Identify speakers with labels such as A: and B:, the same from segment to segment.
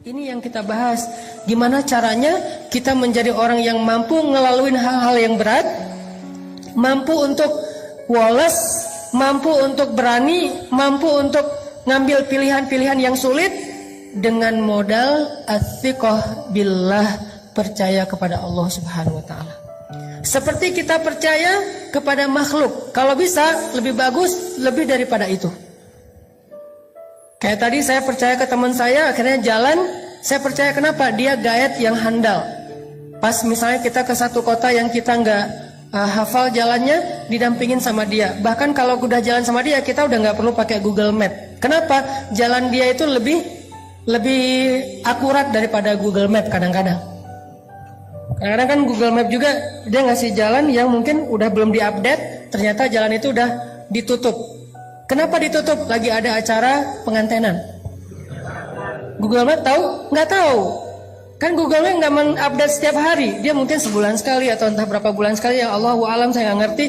A: Ini yang kita bahas, gimana caranya kita menjadi orang yang mampu ngelaluin hal-hal yang berat, mampu untuk woles, mampu untuk berani, mampu untuk ngambil pilihan-pilihan yang sulit dengan modal ats-tsiqah billah, percaya kepada Allah Subhanahu wa taala. Seperti kita percaya kepada makhluk, kalau bisa lebih bagus lebih daripada itu. Kayak tadi saya percaya ke teman saya, akhirnya jalan, saya percaya kenapa? Dia gaet yang handal. Pas misalnya kita ke satu kota yang kita nggak hafal jalannya, didampingin sama dia. Bahkan kalau udah jalan sama dia, kita udah nggak perlu pakai Google Map. Kenapa? Jalan dia itu lebih akurat daripada Google Map kadang-kadang. Kadang-kadang kan Google Map juga dia ngasih jalan yang mungkin udah belum diupdate, ternyata jalan itu udah ditutup. Kenapa ditutup? Lagi ada acara pengantenan. Google Map tahu? Nggak tahu. Kan Google Map nggak mengupdate setiap hari. Dia mungkin sebulan sekali atau entah berapa bulan sekali. Ya Allahu a'lam, saya nggak ngerti.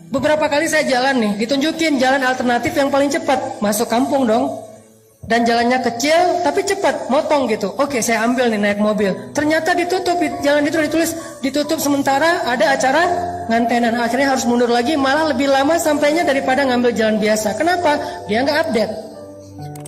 A: Beberapa kali saya jalan nih, ditunjukin jalan alternatif yang paling cepat. Masuk kampung dong. Dan jalannya kecil tapi cepat, motong gitu. Oke, saya ambil nih naik mobil. Ternyata ditutup, jalan itu ditulis ditutup sementara ada acara ngantenan. Akhirnya harus mundur lagi, malah lebih lama sampainya daripada ngambil jalan biasa. Kenapa? Dia nggak update.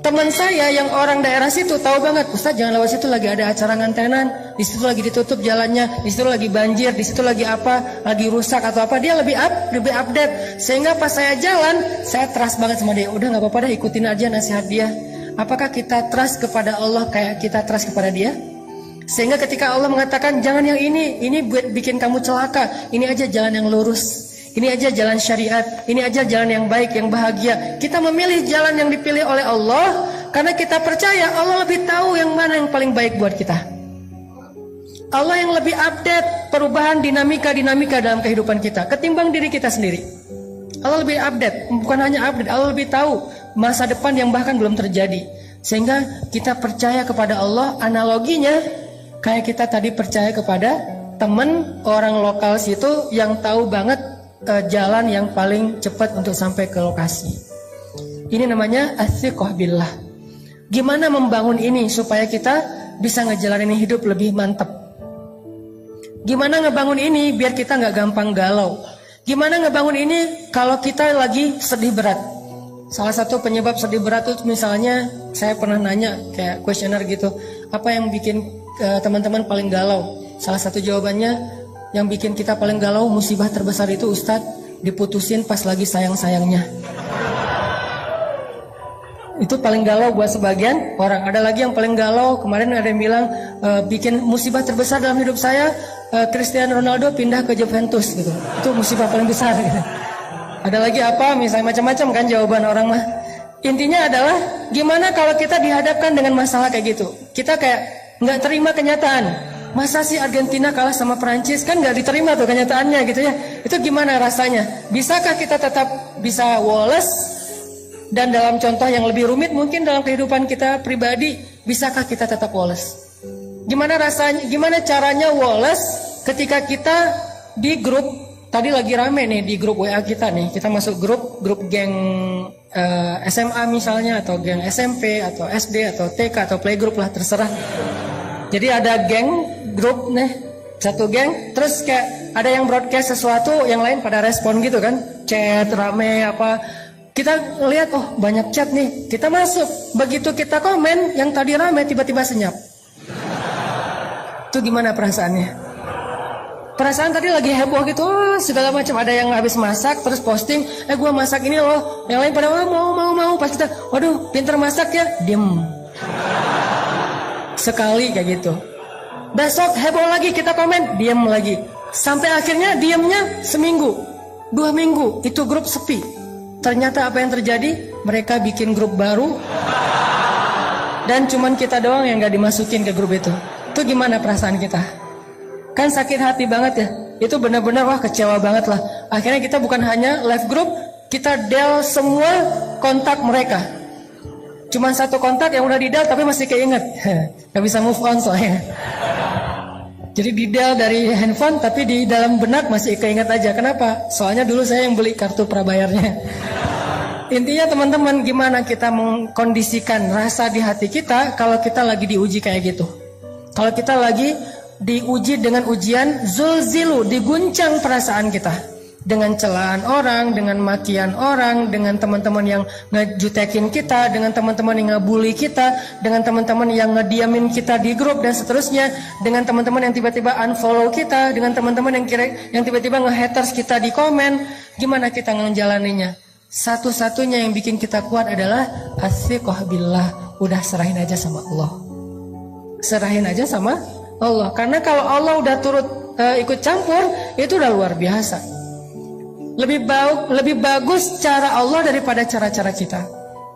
A: Teman saya yang orang daerah situ tahu banget, Ustaz jangan lewat situ, lagi ada acara ngantenan, di situ lagi ditutup jalannya, di situ lagi banjir, di situ lagi apa, lagi rusak atau apa. Dia lebih update. Sehingga pas saya jalan, saya trust banget sama dia. Udah nggak apa-apa dah, ikutin aja nasihat dia. Apakah kita trust kepada Allah kayak kita trust kepada dia? Sehingga ketika Allah mengatakan jangan yang ini buat bikin kamu celaka, ini aja jalan yang lurus, ini aja jalan syariat, ini aja jalan yang baik, yang bahagia. Kita memilih jalan yang dipilih oleh Allah karena kita percaya Allah lebih tahu yang mana yang paling baik buat kita. Allah yang lebih update perubahan dinamika dalam kehidupan kita ketimbang diri kita sendiri. Allah lebih update, bukan hanya update, Allah lebih tahu masa depan yang bahkan belum terjadi. Sehingga kita percaya kepada Allah, analoginya kayak kita tadi percaya kepada teman orang lokal situ yang tahu banget jalan yang paling cepat untuk sampai ke lokasi. Ini namanya ats-tsiqah billah. Gimana membangun ini supaya kita bisa ngejalanin hidup lebih mantap? Gimana ngebangun ini biar kita nggak gampang galau? Gimana ngebangun ini kalau kita lagi sedih berat? Salah satu penyebab sedih berat itu misalnya, saya pernah nanya kayak kuesioner gitu, apa yang bikin teman-teman paling galau? Salah satu jawabannya, yang bikin kita paling galau, musibah terbesar itu Ustadz diputusin pas lagi sayang-sayangnya. Itu paling galau buat sebagian orang. Ada lagi yang paling galau, kemarin ada yang bilang bikin musibah terbesar dalam hidup saya, Cristiano Ronaldo pindah ke Juventus gitu. Itu musibah paling besar gitu. Ada lagi apa, misalnya macam-macam kan jawaban orang mah. Intinya adalah gimana kalau kita dihadapkan dengan masalah kayak gitu. Kita kayak nggak terima kenyataan. Masa sih Argentina kalah sama Perancis? Kan nggak diterima tuh kenyataannya gitu ya. Itu gimana rasanya? Bisakah kita tetap bisa woles? Dan dalam contoh yang lebih rumit mungkin dalam kehidupan kita pribadi, bisakah kita tetap woles? Gimana rasanya? Gimana caranya woles ketika kita di grup? Tadi lagi rame nih di grup WA kita nih. Kita masuk grup geng SMA misalnya, atau geng SMP atau SD atau TK atau playgroup lah, terserah. Jadi ada grup nih, satu geng, terus kayak ada yang broadcast sesuatu, yang lain pada respon gitu kan, chat rame apa. Kita lihat, oh banyak chat nih, kita masuk. Begitu kita komen, yang tadi rame tiba-tiba senyap. Itu gimana perasaannya? Perasaan tadi lagi heboh gitu, segala macam. Ada yang habis masak terus posting, gua masak ini loh. Yang lain pada mau. Pas kita, waduh pinter masak ya, diem. Sekali kayak gitu. Besok heboh lagi, kita komen, diem lagi. Sampai akhirnya diemnya seminggu, 2 minggu, itu grup sepi. Ternyata apa yang terjadi? Mereka bikin grup baru, dan cuman kita doang yang gak dimasukin ke grup itu. Itu gimana perasaan kita? Kan sakit hati banget ya. Itu benar-benar wah kecewa banget lah. Akhirnya kita bukan hanya live group, kita del semua kontak mereka. Cuman satu kontak yang udah di del tapi masih keinget. Gak bisa move on soalnya. Jadi di del dari handphone tapi di dalam benak masih keinget aja. Kenapa? Soalnya dulu saya yang beli kartu prabayarnya. Intinya teman-teman, gimana kita mengkondisikan rasa di hati kita kalau kita lagi diuji kayak gitu. Kalau kita lagi diuji dengan ujian zulzilu, diguncang perasaan kita. Dengan celaan orang, dengan makian orang, dengan teman-teman yang ngejutekin kita, dengan teman-teman yang ngebully kita, dengan teman-teman yang ngediamin kita di grup dan seterusnya, dengan teman-teman yang tiba-tiba unfollow kita, dengan teman-teman yang tiba-tiba nge-haters kita di komen. Gimana kita ngejalaninya? Satu-satunya yang bikin kita kuat adalah athiqah billah. Udah serahin aja sama Allah. Serahin aja sama Allah. Karena kalau Allah udah turut ikut campur, itu udah luar biasa. Lebih bagus cara Allah daripada cara-cara kita.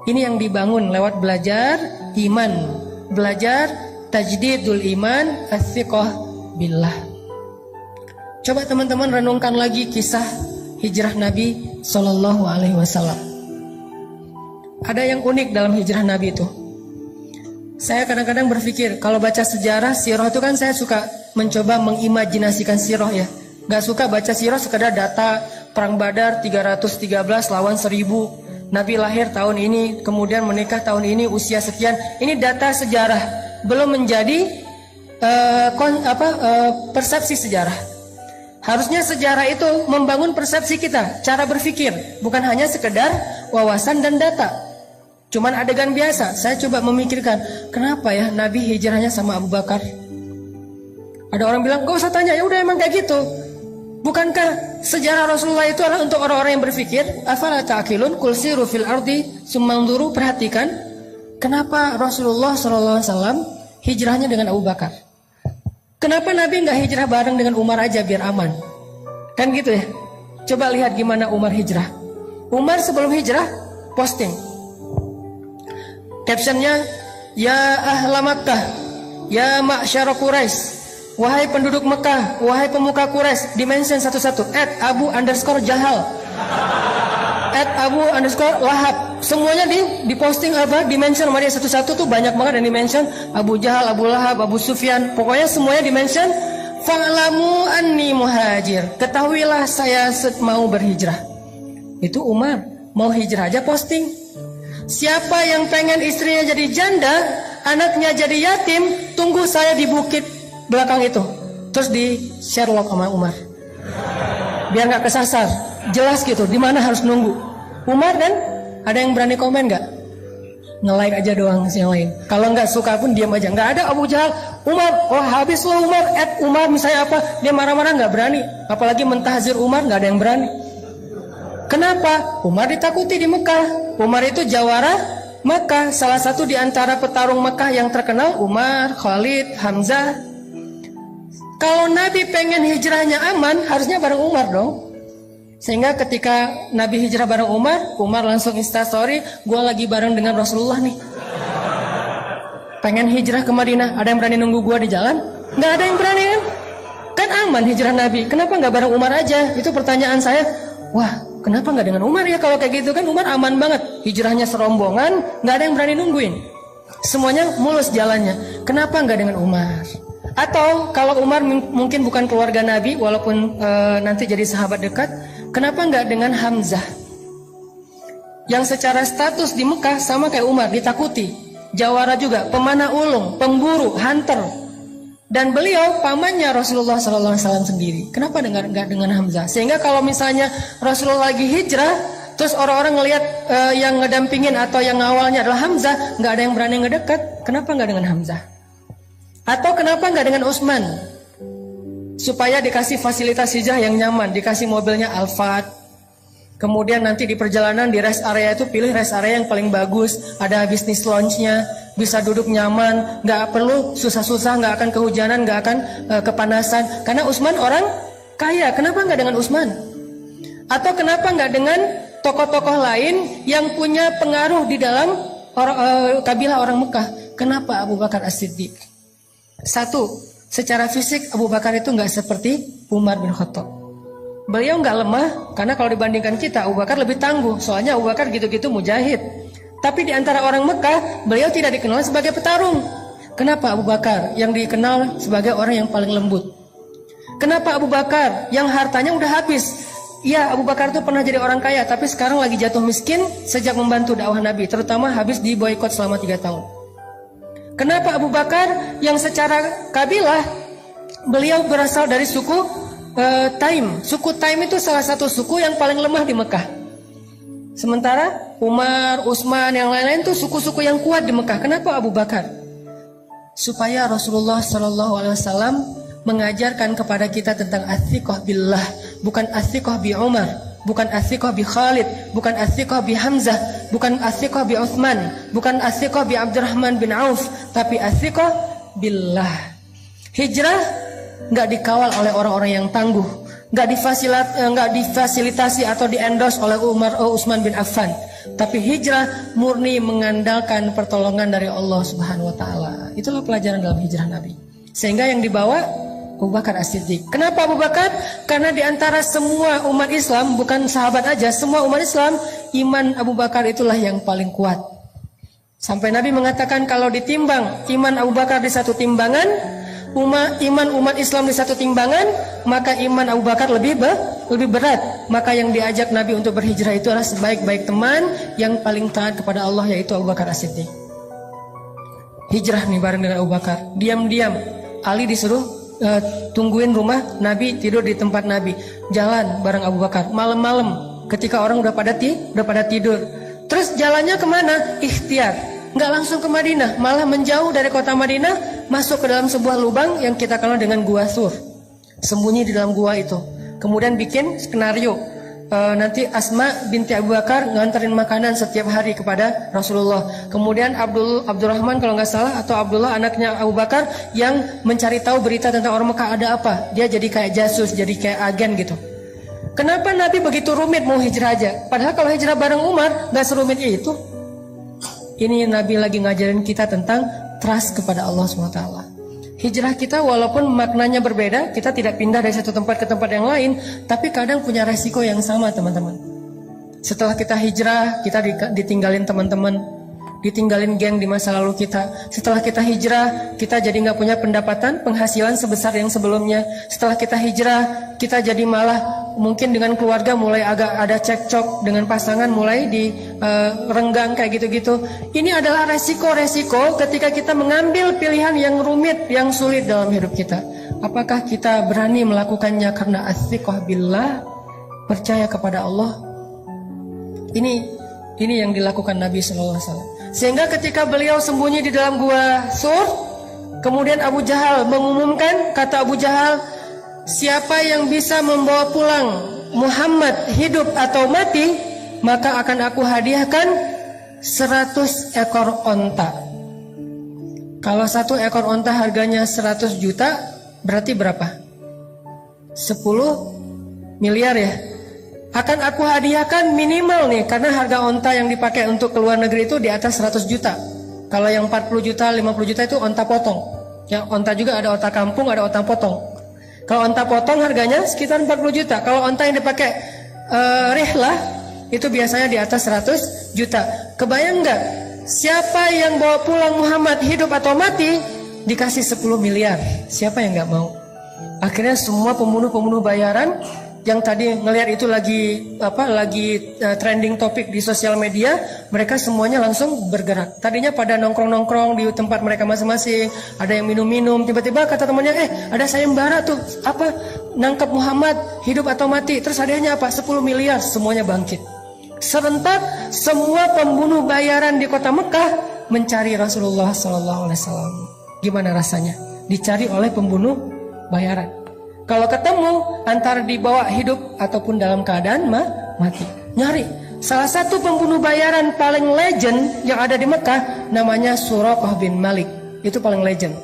A: Ini yang dibangun lewat belajar iman, belajar tajdidul iman, athiqah billah. Coba teman-teman renungkan lagi kisah hijrah Nabi Sallallahu Alaihi Wasallam. Ada yang unik dalam hijrah Nabi itu. Saya kadang-kadang berpikir, kalau baca sejarah sirah itu kan saya suka mencoba mengimajinasikan sirah ya. Gak suka baca sirah sekedar data perang Badar 313 lawan 1000. Nabi lahir tahun ini, kemudian menikah tahun ini, usia sekian. Ini data sejarah, belum menjadi persepsi sejarah. Harusnya sejarah itu membangun persepsi kita, cara berpikir, bukan hanya sekedar wawasan dan data. Cuman adegan biasa. Saya coba memikirkan, kenapa ya Nabi hijrahnya sama Abu Bakar? Ada orang bilang, gak usah tanya, ya udah emang kayak gitu. Bukankah sejarah Rasulullah itu adalah untuk orang-orang yang berpikir? Afala ta'qilun qul siru fil ardi summanzuru. Perhatikan, kenapa Rasulullah SAW hijrahnya dengan Abu Bakar? Kenapa Nabi nggak hijrah bareng dengan Umar aja biar aman? Kan gitu ya. Coba lihat gimana Umar hijrah. Umar sebelum hijrah posting. Captionnya, ya ahla Makkah, ya ma'syara Quraisy. Wahai penduduk Mekah, wahai pemuka Quraisy, dimention satu-satu. @Abu_Jahal, @Abu_Lahab. Semuanya diposting apa? Dimention sama dia satu-satu tuh banyak banget yang dimention. Abu Jahal, Abu Lahab, Abu Sufyan. Pokoknya semuanya dimention. Fa'lamu anni muhajir. Ketahuilah saya mau berhijrah. Itu Umar mau hijrah aja posting. Siapa yang pengen istrinya jadi janda, anaknya jadi yatim, tunggu saya di bukit belakang itu. Terus di Sherlock sama Umar, biar nggak kesasar, jelas gitu di mana harus nunggu. Umar dan ada yang berani komen nggak? Nge-like aja doang yang lain. Kalau nggak suka pun diam aja. Nggak ada Abu Jahal, Umar, wah habis lo Umar, Umar misalnya apa, dia marah-marah nggak berani. Apalagi mentahzir Umar, nggak ada yang berani. Kenapa? Umar ditakuti di Mekah. Umar itu jawara Mekah, salah satu di antara petarung Mekah yang terkenal. Umar, Khalid, Hamzah. Kalau Nabi pengen hijrahnya aman, harusnya bareng Umar dong. Sehingga ketika Nabi hijrah bareng Umar, Umar langsung instastory, gue lagi bareng dengan Rasulullah nih. Pengen hijrah ke Madinah, ada yang berani nunggu gue di jalan? Nggak ada yang berani kan? Kan aman hijrah Nabi, kenapa nggak bareng Umar aja? Itu pertanyaan saya. Wah, kenapa nggak dengan Umar ya? Kalau kayak gitu kan Umar aman banget, hijrahnya serombongan, nggak ada yang berani nungguin. Semuanya mulus jalannya. Kenapa nggak dengan Umar? Atau kalau Umar mungkin bukan keluarga Nabi, walaupun nanti jadi sahabat dekat, kenapa nggak dengan Hamzah? Yang secara status di Mekah sama kayak Umar, ditakuti, jawara juga, pemanah ulung, pemburu, hunter, dan beliau pamannya Rasulullah SAW sendiri. Kenapa nggak dengan Hamzah? Sehingga kalau misalnya Rasulullah lagi hijrah, terus orang-orang ngelihat yang ngedampingin atau yang ngawalnya adalah Hamzah, nggak ada yang berani ngedekat. Kenapa nggak dengan Hamzah? Atau kenapa nggak dengan Utsman? Supaya dikasih fasilitas hijrah yang nyaman, dikasih mobilnya Alphard. Kemudian nanti di perjalanan di rest area itu pilih rest area yang paling bagus, ada bisnis lounge-nya, bisa duduk nyaman, nggak perlu susah-susah, nggak akan kehujanan, nggak akan kepanasan. Karena Utsman orang kaya, kenapa nggak dengan Utsman? Atau kenapa nggak dengan tokoh-tokoh lain yang punya pengaruh di dalam kabilah orang Mekah? Kenapa Abu Bakar As-Siddiq? Satu, secara fisik Abu Bakar itu nggak seperti Umar bin Khattab. Beliau nggak lemah, karena kalau dibandingkan kita, Abu Bakar lebih tangguh. Soalnya Abu Bakar gitu-gitu mujahid. Tapi di antara orang Mekah, beliau tidak dikenal sebagai petarung. Kenapa Abu Bakar yang dikenal sebagai orang yang paling lembut? Kenapa Abu Bakar yang hartanya udah habis, Ya, Abu Bakar itu pernah jadi orang kaya, tapi sekarang lagi jatuh miskin sejak membantu dakwah Nabi, terutama habis diboikot selama 3 tahun. Kenapa Abu Bakar yang secara kabilah beliau berasal dari suku Taim. Suku Taim itu salah satu suku yang paling lemah di Mekah. Sementara Umar, Utsman, yang lain-lain itu suku-suku yang kuat di Mekah. Kenapa Abu Bakar? Supaya Rasulullah SAW mengajarkan kepada kita tentang athiqah billah, bukan athiqah bi Umar, bukan athiqah bi Khalid, bukan athiqah bi Hamzah, bukan athiqah bi Utsman, bukan athiqah bi Abdurrahman bin Auf, tapi athiqah billah. Hijrah nggak dikawal oleh orang-orang yang tangguh, nggak difasilitasi atau di-endorse oleh Umar Utsman bin Affan, tapi hijrah murni mengandalkan pertolongan dari Allah Subhanahu wa taala. Itulah pelajaran dalam hijrah Nabi. Sehingga yang dibawa Abu Bakar As-Siddiq. Kenapa Abu Bakar? Karena di antara semua umat Islam, bukan sahabat aja, semua umat Islam, iman Abu Bakar itulah yang paling kuat. Sampai Nabi mengatakan kalau ditimbang iman Abu Bakar di satu timbangan, iman umat Islam di satu timbangan, maka iman Abu Bakar lebih berat. Maka yang diajak Nabi untuk berhijrah itu adalah sebaik-baik teman yang paling taat kepada Allah, yaitu Abu Bakar As-Siddiq. Hijrah nih bareng dengan Abu Bakar. Diam-diam Ali disuruh tungguin rumah Nabi, tidur di tempat Nabi, jalan bareng Abu Bakar malam-malam ketika orang udah pada tidur. Terus jalannya kemana? Ikhtiar, nggak langsung ke Madinah, malah menjauh dari kota Madinah, masuk ke dalam sebuah lubang yang kita kenal dengan Gua Sur, sembunyi di dalam gua itu. Kemudian bikin skenario, nanti Asma binti Abu Bakar nganterin makanan setiap hari kepada Rasulullah. Kemudian Abdurrahman kalau nggak salah, atau Abdullah anaknya Abu Bakar, yang mencari tahu berita tentang orang Mekah ada apa. Dia jadi kayak jasus, jadi kayak agen gitu. Kenapa Nabi begitu rumit mau hijrah aja? Padahal kalau hijrah bareng Umar nggak serumit itu. Ini Nabi lagi ngajarin kita tentang trust kepada Allah SWT. Hijrah kita walaupun maknanya berbeda, kita tidak pindah dari satu tempat ke tempat yang lain, tapi kadang punya resiko yang sama, teman-teman. Setelah kita hijrah, kita ditinggalin teman-teman, ditinggalin geng di masa lalu kita. Setelah kita hijrah, kita jadi nggak punya pendapatan, penghasilan sebesar yang sebelumnya. Setelah kita hijrah, kita jadi malah mungkin dengan keluarga mulai agak ada cekcok, dengan pasangan mulai renggang kayak gitu-gitu. Ini adalah resiko-resiko ketika kita mengambil pilihan yang rumit, yang sulit dalam hidup kita. Apakah kita berani melakukannya karena athiqah billah, percaya kepada Allah? Ini yang dilakukan Nabi SAW. Sehingga ketika beliau sembunyi di dalam gua Sur, kemudian Abu Jahal mengumumkan, kata Abu Jahal, siapa yang bisa membawa pulang Muhammad hidup atau mati, maka akan aku hadiahkan 100 ekor onta. Kalau 1 ekor onta harganya 100 juta, berarti berapa? 10 miliar ya. Akan aku hadiahkan minimal nih, karena harga onta yang dipakai untuk ke luar negeri itu di atas 100 juta. Kalau yang 40 juta, 50 juta itu onta potong. Ya, onta juga ada onta kampung, ada onta potong. Kalau onta potong harganya sekitar 40 juta. Kalau onta yang dipakai rihlah, itu biasanya di atas 100 juta. Kebayang nggak? Siapa yang bawa pulang Muhammad hidup atau mati, dikasih 10 miliar. Siapa yang nggak mau? Akhirnya semua pembunuh-pembunuh bayaran yang tadi ngelihat itu lagi trending topik di sosial media, mereka semuanya langsung bergerak. Tadinya pada nongkrong-nongkrong di tempat mereka masing-masing, ada yang minum-minum, tiba-tiba kata temannya, ada sayembara tuh, nangkap Muhammad hidup atau mati, terus hadiahnya apa? 10 miliar, semuanya bangkit. Serentak semua pembunuh bayaran di kota Mekah mencari Rasulullah SAW. Gimana rasanya? Dicari oleh pembunuh bayaran. Kalau ketemu, antara dibawa hidup ataupun dalam keadaan mati. Nyari. Salah satu pembunuh bayaran paling legend yang ada di Mekah, namanya Suraqah bin Malik. Itu paling legend.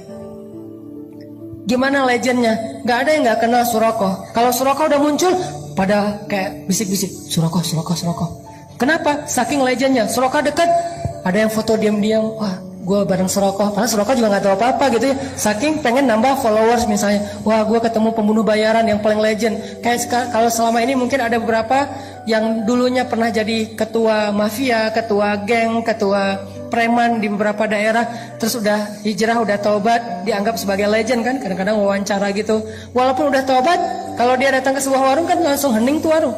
A: Gimana legendnya? Gak ada yang gak kenal Suraqah. Kalau Suraqah udah muncul, pada kayak bisik-bisik, Suraqah. Kenapa? Saking legendnya. Suraqah dekat, ada yang foto diam-diam. Wah, gue bareng Suraqah, padahal Suraqah juga nggak tahu apa-apa gitu ya. Saking pengen nambah followers misalnya, wah gue ketemu pembunuh bayaran yang paling legend. Kayak kalau selama ini mungkin ada beberapa yang dulunya pernah jadi ketua mafia, ketua geng, ketua preman di beberapa daerah, terus udah hijrah, udah taubat, dianggap sebagai legend kan. Kadang-kadang wawancara gitu, walaupun udah taubat, kalau dia datang ke sebuah warung kan langsung hening tuh warung.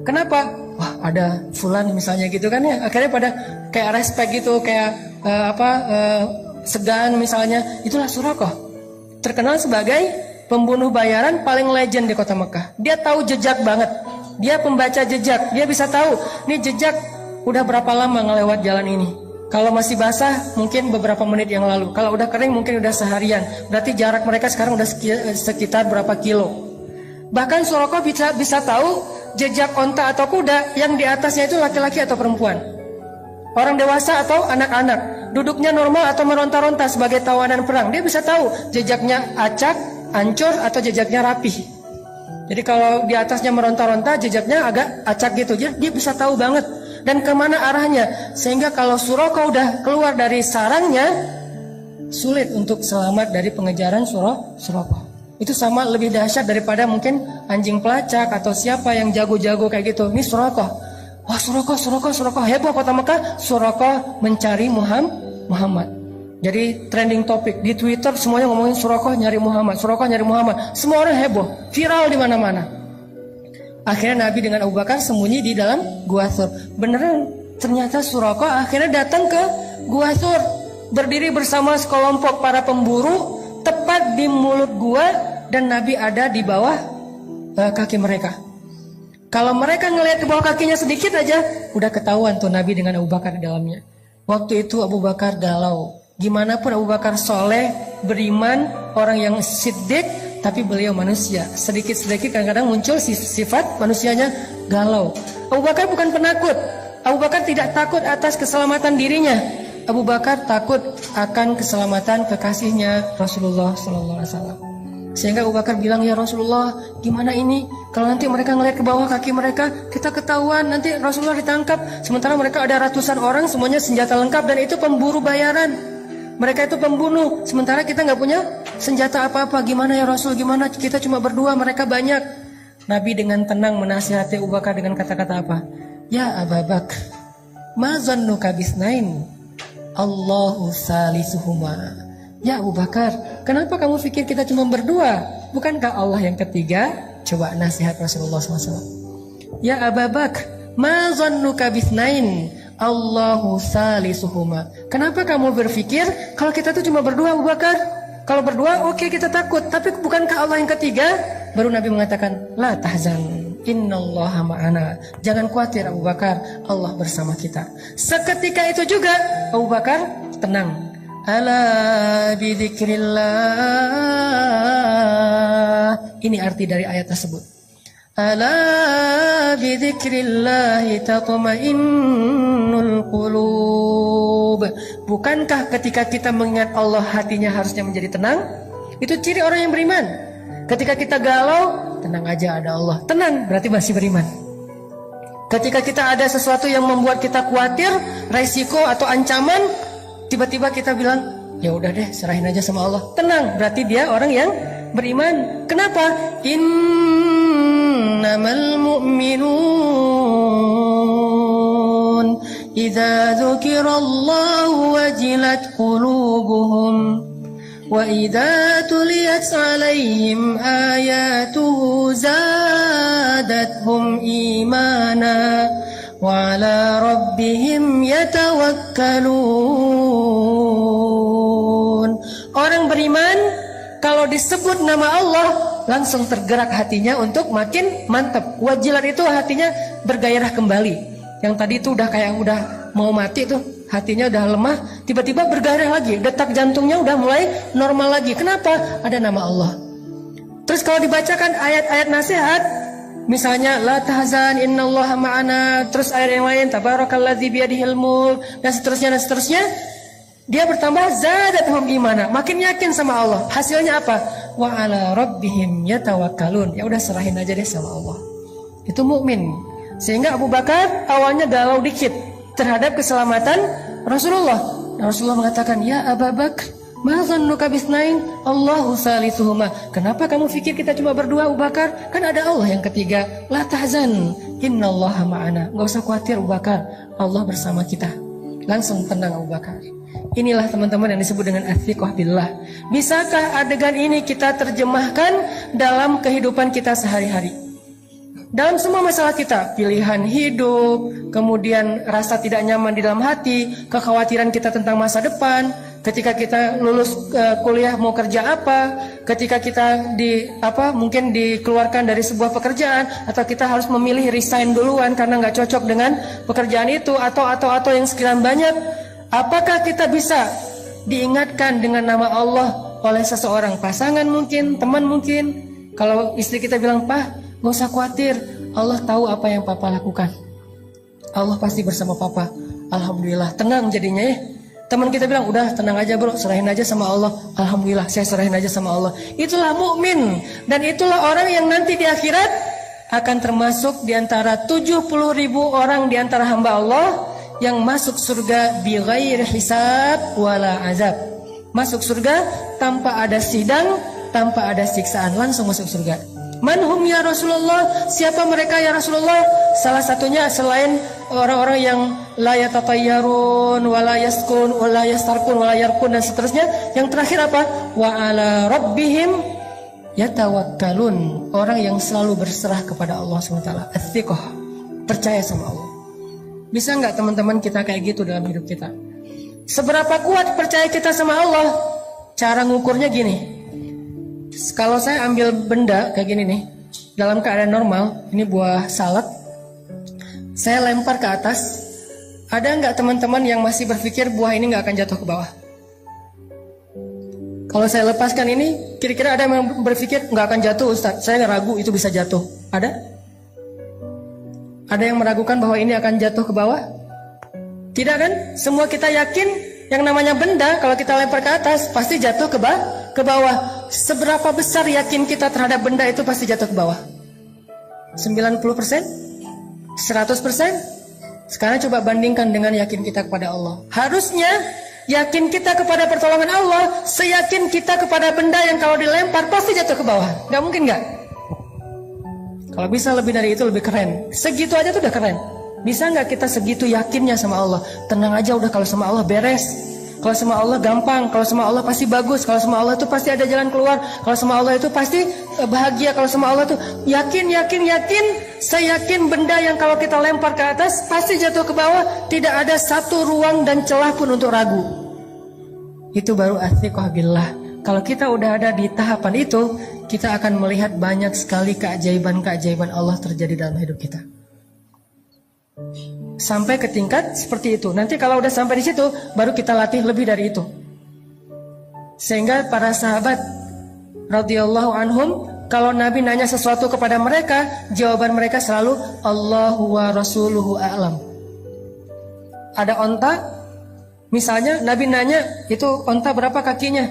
A: Kenapa? Wah, ada fulan misalnya gitu kan ya. Akhirnya pada kayak respect gitu, kayak segan misalnya. Itulah Suraqah. Terkenal sebagai pembunuh bayaran paling legend di kota Mekah. Dia tahu jejak banget. Dia pembaca jejak. Dia bisa tahu nih jejak udah berapa lama ngelewat jalan ini. Kalau masih basah mungkin beberapa menit yang lalu. Kalau udah kering mungkin udah seharian. Berarti jarak mereka sekarang udah sekitar berapa kilo. Bahkan Suraqah bisa tahu jejak onta atau kuda yang di atasnya itu laki-laki atau perempuan, orang dewasa atau anak-anak, duduknya normal atau meronta-ronta sebagai tawanan perang. Dia bisa tahu jejaknya acak, ancur atau jejaknya rapih. Jadi kalau di atasnya meronta-ronta, jejaknya agak acak gitu. Jadi dia bisa tahu banget dan kemana arahnya. Sehingga kalau Suraqah udah keluar dari sarangnya, sulit untuk selamat dari pengejaran Suraqah. Itu sama lebih dahsyat daripada mungkin anjing pelacak atau siapa yang jago-jago kayak gitu. Ini Suraqah. Wah, Suraqah heboh kota Mekah. Suraqah mencari Muhammad. Jadi trending topik di Twitter semuanya ngomongin Suraqah nyari Muhammad, Suraqah nyari Muhammad. Semua orang heboh, viral di mana-mana. Akhirnya Nabi dengan Abu Bakar sembunyi di dalam Gua Thur. Beneran ternyata Suraqah akhirnya datang ke Gua Thur, berdiri bersama sekelompok para pemburu tepat di mulut gua, dan Nabi ada di bawah kaki mereka. Kalau mereka ngelihat ke bawah kakinya sedikit aja, udah ketahuan tuh Nabi dengan Abu Bakar di dalamnya. Waktu itu Abu Bakar galau. Gimana pun Abu Bakar soleh, beriman, orang yang siddiq, tapi beliau manusia. Sedikit-sedikit kadang-kadang muncul sifat manusianya galau. Abu Bakar bukan penakut. Abu Bakar tidak takut atas keselamatan dirinya. Abu Bakar takut akan keselamatan kekasihnya Rasulullah SAW. Sehingga Abu Bakar bilang, ya Rasulullah, gimana ini? Kalau nanti mereka ngelihat ke bawah kaki mereka, kita ketahuan, nanti Rasulullah ditangkap. Sementara mereka ada ratusan orang, semuanya senjata lengkap, dan itu pemburu bayaran. Mereka itu pembunuh, sementara kita nggak punya senjata apa-apa. Gimana ya Rasul? Gimana? Kita cuma berdua, mereka banyak. Nabi dengan tenang menasihati Abu Bakar dengan kata-kata apa? Ya Abu Bakar, ma zannuka bisnain? Allahu salisuhuma. Ya Abu Bakar, kenapa kamu pikir kita cuma berdua? Bukankah Allah yang ketiga? Coba nasihat Rasulullah SAW. Ya Abu Bakar, ma zannuka bisnain? Allahu salisuhuma. Kenapa kamu berpikir kalau kita tuh cuma berdua, Abu Bakar? Kalau berdua oke, kita takut, tapi bukankah Allah yang ketiga? Baru Nabi mengatakan, la tahzan, innallaha ma'ana. Jangan khawatir Abu Bakar, Allah bersama kita. Seketika itu juga Abu Bakar tenang. Ala bidzikrillah. Ini arti dari ayat tersebut. Ala bidzikrillahi tatma'innul qulub. Bukankah ketika kita mengingat Allah hatinya harusnya menjadi tenang? Itu ciri orang yang beriman. Ketika kita galau, tenang aja ada Allah. Tenang, berarti masih beriman. Ketika kita ada sesuatu yang membuat kita khawatir, resiko atau ancaman, tiba-tiba kita bilang, ya udah deh, serahin aja sama Allah. Tenang, berarti dia orang yang beriman. Kenapa? Innamal mu'minun idza dzukirallahu wajilat qulubuhum wa idza tuliyat 'alaihim ayatuhu zadatuhum imana wa 'ala rabbihim yatawakkalun. Orang beriman kalau disebut nama Allah langsung tergerak hatinya untuk makin mantap. Wajilat itu hatinya bergairah kembali. Yang tadi itu udah kayak udah mau mati tuh, hatinya udah lemah, tiba-tiba bergairah lagi, detak jantungnya udah mulai normal lagi. Kenapa? Ada nama Allah. Terus kalau dibacakan ayat-ayat nasihat, misalnya la tahzan innallaha ma'ana, terus ayat yang lain tabarakalladzi biyadihil mulk, dan seterusnya, dia bertambah zadatuhum imana, makin yakin sama Allah. Hasilnya apa? Wa ala rabbihim yatawakkalun. Ya udah, serahin aja deh sama Allah. Itu mukmin. Sehingga Abu Bakar awalnya galau dikit terhadap keselamatan Rasulullah. Rasulullah mengatakan, ya Abu Bakar, ma zannuka bisnain? Allahu salisuhuma. Kenapa kamu pikir kita cuma berdua, Abu Bakar? Kan ada Allah yang ketiga. La tahzan, innallaha ma'ana. Gak usah khawatir Abu Bakar, Allah bersama kita. Langsung tenang Abu Bakar. Inilah teman-teman yang disebut dengan athiqah billah. Bisakah adegan ini kita terjemahkan dalam kehidupan kita sehari-hari? dalam semua masalah kita, pilihan hidup, kemudian rasa tidak nyaman di dalam hati, kekhawatiran kita tentang masa depan, ketika kita lulus kuliah mau kerja apa, ketika kita mungkin dikeluarkan dari sebuah pekerjaan, atau kita harus memilih resign duluan karena nggak cocok dengan pekerjaan itu, atau yang sekian banyak. Apakah kita bisa diingatkan dengan nama Allah oleh seseorang, pasangan mungkin, teman mungkin? Kalau istri kita bilang, "Pak, gak usah khawatir, Allah tahu apa yang papa lakukan. Allah pasti bersama papa." Alhamdulillah, tenang jadinya ya. Teman kita bilang, "Udah tenang aja bro, serahin aja sama Allah." Alhamdulillah, saya serahin aja sama Allah. Itulah mukmin, dan itulah orang yang nanti di akhirat akan termasuk di antara 70.000 orang di antara hamba Allah yang masuk surga bi ghairi hisab wala azab. Masuk surga tanpa ada sidang, tanpa ada siksaan, langsung masuk surga. Manhum ya Rasulullah, siapa mereka ya Rasulullah? Salah satunya selain orang-orang yang la yatatayyarun wala yaskun wala yastarkun wala yarkun dan seterusnya, yang terakhir apa? Wa ala rabbihim yatawakkalun, orang yang selalu berserah kepada Allah SWT. Ats-tsiqah, percaya sama Allah. Bisa nggak teman-teman kita kayak gitu dalam hidup kita? Seberapa kuat percaya kita sama Allah? Cara ngukurnya gini. Kalau saya ambil benda kayak gini nih, dalam keadaan normal, ini buah salad, saya lempar ke atas, ada nggak teman-teman yang masih berpikir buah ini nggak akan jatuh ke bawah? Kalau saya lepaskan ini, kira-kira ada yang berpikir nggak akan jatuh Ustaz, saya ragu itu bisa jatuh? Ada? Ada yang meragukan bahwa ini akan jatuh ke bawah? Tidak kan? Semua kita yakin yang namanya benda kalau kita lempar ke atas pasti jatuh ke bawah. Seberapa besar yakin kita terhadap benda itu pasti jatuh ke bawah? 90%? 100%? Sekarang coba bandingkan dengan yakin kita kepada Allah. Harusnya yakin kita kepada pertolongan Allah seyakin kita kepada benda yang kalau dilempar pasti jatuh ke bawah. Gak mungkin gak? Kalau bisa lebih dari itu lebih keren. Segitu aja tuh udah keren. Bisa gak kita segitu yakinnya sama Allah? Tenang aja udah, kalau sama Allah beres. Kalau sama Allah gampang, kalau sama Allah pasti bagus, kalau sama Allah itu pasti ada jalan keluar, kalau sama Allah itu pasti bahagia, kalau sama Allah itu yakin, saya yakin benda yang kalau kita lempar ke atas pasti jatuh ke bawah, tidak ada satu ruang dan celah pun untuk ragu. Itu baru ats-tsiqah billah. Kalau kita udah ada di tahapan itu, kita akan melihat banyak sekali keajaiban-keajaiban Allah terjadi dalam hidup kita. Sampai ke tingkat seperti itu. Nanti kalau udah sampai di situ, baru kita latih lebih dari itu. Sehingga para sahabat radhiyallahu anhum, kalau Nabi nanya sesuatu kepada mereka, jawaban mereka selalu Allahu wa rasuluhu a'lam. Ada onta, misalnya Nabi nanya, itu onta berapa kakinya?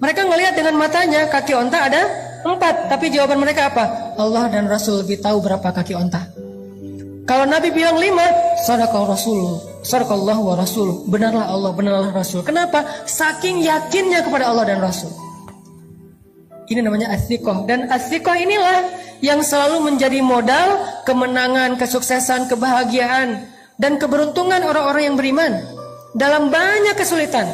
A: Mereka ngelihat dengan matanya, kaki onta ada 4, tapi jawaban mereka apa? Allah dan Rasul lebih tahu berapa kaki onta. Kalau Nabi bilang 5, sadaqallahu wa rasuluh, benarlah Allah, benarlah Rasul. Kenapa? Saking yakinnya kepada Allah dan Rasul. Ini namanya ats-tsiqah. Dan ats-tsiqah inilah yang selalu menjadi modal kemenangan, kesuksesan, kebahagiaan, dan keberuntungan orang-orang yang beriman dalam banyak kesulitan.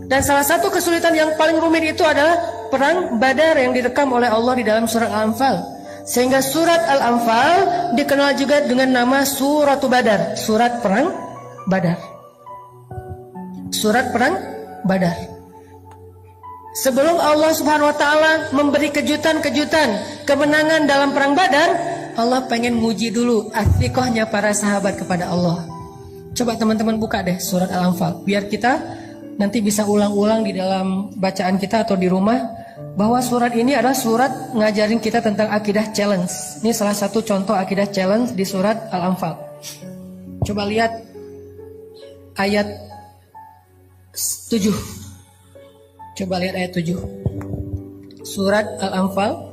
A: Dan salah satu kesulitan yang paling rumit itu adalah perang Badar yang direkam oleh Allah di dalam surat Al-Anfal. Sehingga surat Al-Anfal dikenal juga dengan nama Suratul Badar, surat perang Badar. Surat perang Badar. Sebelum Allah Subhanahu wa taala memberi kejutan-kejutan kemenangan dalam perang Badar, Allah pengen nguji dulu ats-tsiqahnya para sahabat kepada Allah. Coba teman-teman buka deh surat Al-Anfal, biar kita nanti bisa ulang-ulang di dalam bacaan kita atau di rumah, bahwa surat ini adalah surat ngajarin kita tentang akidah challenge. Ini salah satu contoh akidah challenge di surat Al-Anfal. Coba lihat ayat 7. Coba lihat ayat 7. Surat Al-Anfal.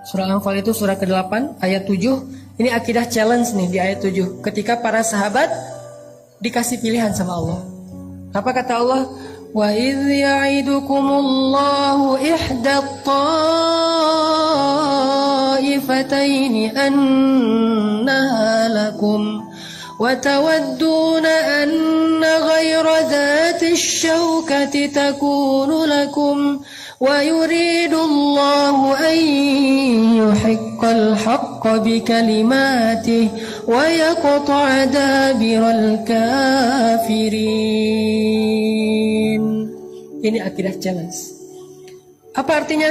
A: Surat Al-Anfal itu surat ke-8 ayat 7. Ini akidah challenge nih di ayat 7. Ketika para sahabat dikasih pilihan sama Allah. Apa kata Allah? وَإِذْ يَعِدُكُمُ اللَّهُ إِحْدَى الطَّائِفَتَيْنِ أَنَّهَا لَكُمْ وَتَوَدُّونَ أَنَّ غَيْرَ ذَاتِ الشَّوْكَةِ تَكُونُ لَكُمْ وَيُرِيدُ اللَّهُ أَن يُحِقَّ الْحَقَّ بكلماته ويقطع دابر الكافرين. Ini akidah challenge. Apa artinya?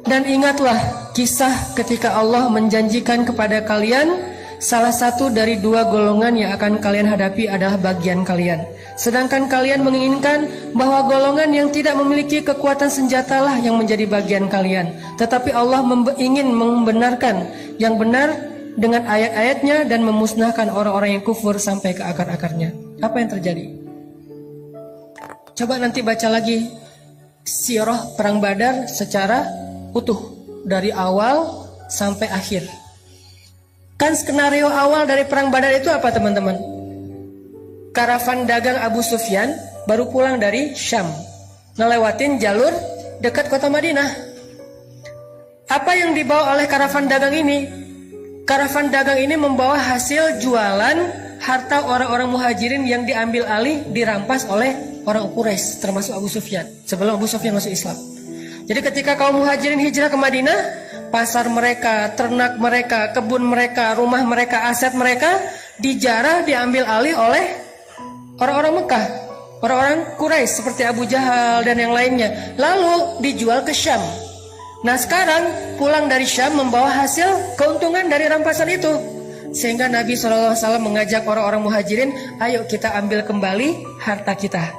A: Dan ingatlah kisah ketika Allah menjanjikan kepada kalian salah satu dari dua golongan yang akan kalian hadapi adalah bagian kalian. Sedangkan kalian menginginkan bahwa golongan yang tidak memiliki kekuatan senjatalah yang menjadi bagian kalian. Tetapi Allah ingin membenarkan yang benar dengan ayat-ayatnya dan memusnahkan orang-orang yang kufur sampai ke akar-akarnya. Apa yang terjadi? Coba nanti baca lagi sirah perang Badar secara utuh dari awal sampai akhir. Kan skenario awal dari perang Badar itu apa teman-teman? Karavan dagang Abu Sufyan baru pulang dari Syam, ngelewatin jalur dekat kota Madinah. Apa yang dibawa oleh karavan dagang ini? Karavan dagang ini membawa hasil jualan harta orang-orang muhajirin yang diambil alih, dirampas oleh orang Quraisy termasuk Abu Sufyan sebelum Abu Sufyan masuk Islam. Jadi ketika kaum muhajirin hijrah ke Madinah, pasar mereka, ternak mereka, kebun mereka, rumah mereka, aset mereka dijarah, diambil alih oleh orang-orang Mekah, orang-orang Quraisy seperti Abu Jahal dan yang lainnya, lalu dijual ke Syam. Nah sekarang pulang dari Syam membawa hasil keuntungan dari rampasan itu, sehingga Nabi SAW mengajak orang-orang muhajirin, ayo kita ambil kembali harta kita.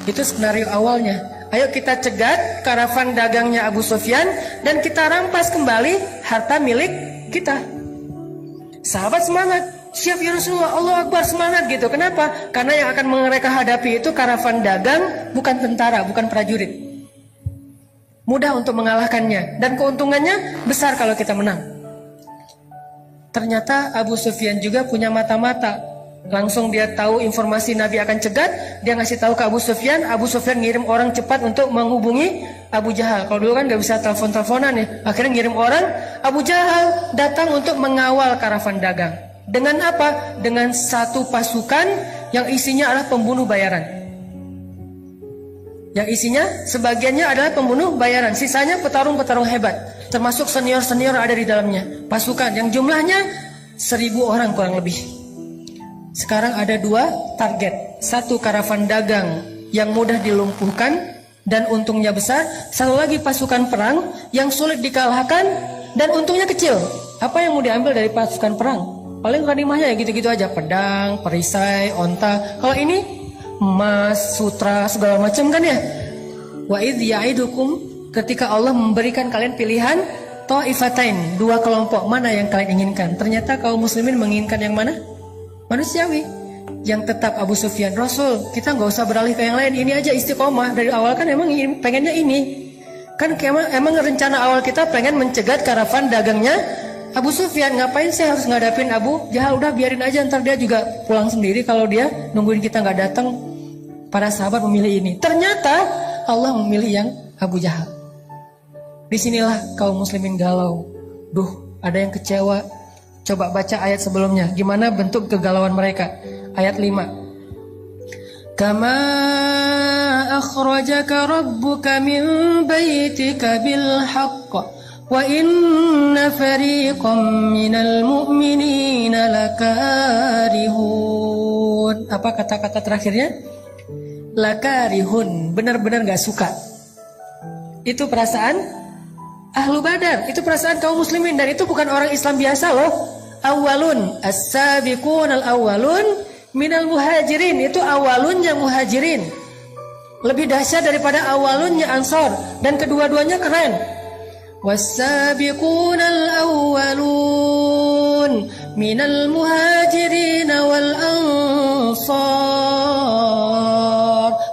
A: Itu skenario awalnya. Ayo kita cegat karavan dagangnya Abu Sufyan dan kita rampas kembali harta milik kita. Sahabat semangat, siap ya Rasulullah, Allah Akbar, semangat gitu. Kenapa? Karena yang akan mereka hadapi itu karavan dagang, bukan tentara, bukan prajurit. Mudah untuk mengalahkannya dan keuntungannya besar kalau kita menang. Ternyata Abu Sufyan juga punya mata-mata. Langsung dia tahu informasi Nabi akan cegat, dia ngasih tahu ke Abu Sufyan. Abu Sufyan ngirim orang cepat untuk menghubungi Abu Jahal. Kalau dulu kan gak bisa telepon-teleponan ya, akhirnya ngirim orang. Abu Jahal datang untuk mengawal karavan dagang. Dengan apa? Dengan satu pasukan yang isinya adalah pembunuh bayaran. Yang isinya sebagiannya adalah pembunuh bayaran, sisanya petarung-petarung hebat, termasuk senior-senior ada di dalamnya. Pasukan yang jumlahnya 1.000 orang kurang lebih. Sekarang ada dua target. Satu karavan dagang yang mudah dilumpuhkan dan untungnya besar. Satu lagi pasukan perang yang sulit dikalahkan dan untungnya kecil. Apa yang mau diambil dari pasukan perang? Paling ghanimahnya ya gitu-gitu aja. Pedang, perisai, onta. Kalau ini emas, sutra, segala macam kan ya. Wa idh ya'idukum, ketika Allah memberikan kalian pilihan ta'ifatain, dua kelompok, mana yang kalian inginkan? Ternyata kaum muslimin menginginkan yang mana? Manusiawi, yang tetap Abu Sufyan, Rasul kita nggak usah beralih ke yang lain, ini aja istiqomah. Dari awal kan emang pengennya ini, kan emang rencana awal kita pengen mencegat karavan dagangnya Abu Sufyan. Ngapain sih harus ngadapin Abu Jahal? Udah biarin aja, ntar dia juga pulang sendiri kalau dia nungguin kita nggak datang. Para sahabat memilih ini. Ternyata Allah memilih yang Abu Jahal. Disinilah kaum muslimin galau. Duh, ada yang kecewa. Coba baca ayat sebelumnya, gimana bentuk kegalauan mereka. Ayat 5. Kama akhrajaka rabbuka min baitika bil haqq wa inna fariqam minal mu'minina lakarihun. Apa kata-kata terakhirnya? Lakarihun, benar-benar gak suka. Itu perasaan Ahlu Badar, itu perasaan kaum muslimin, dan itu bukan orang Islam biasa loh. Awalun, as-sabiqun al-awalun minal muhajirin, itu awalunnya muhajirin. Lebih dahsyat daripada awalunnya ansor, dan kedua-duanya keren. Was-sabiqun al-awalun minal muhajirin wal ansar.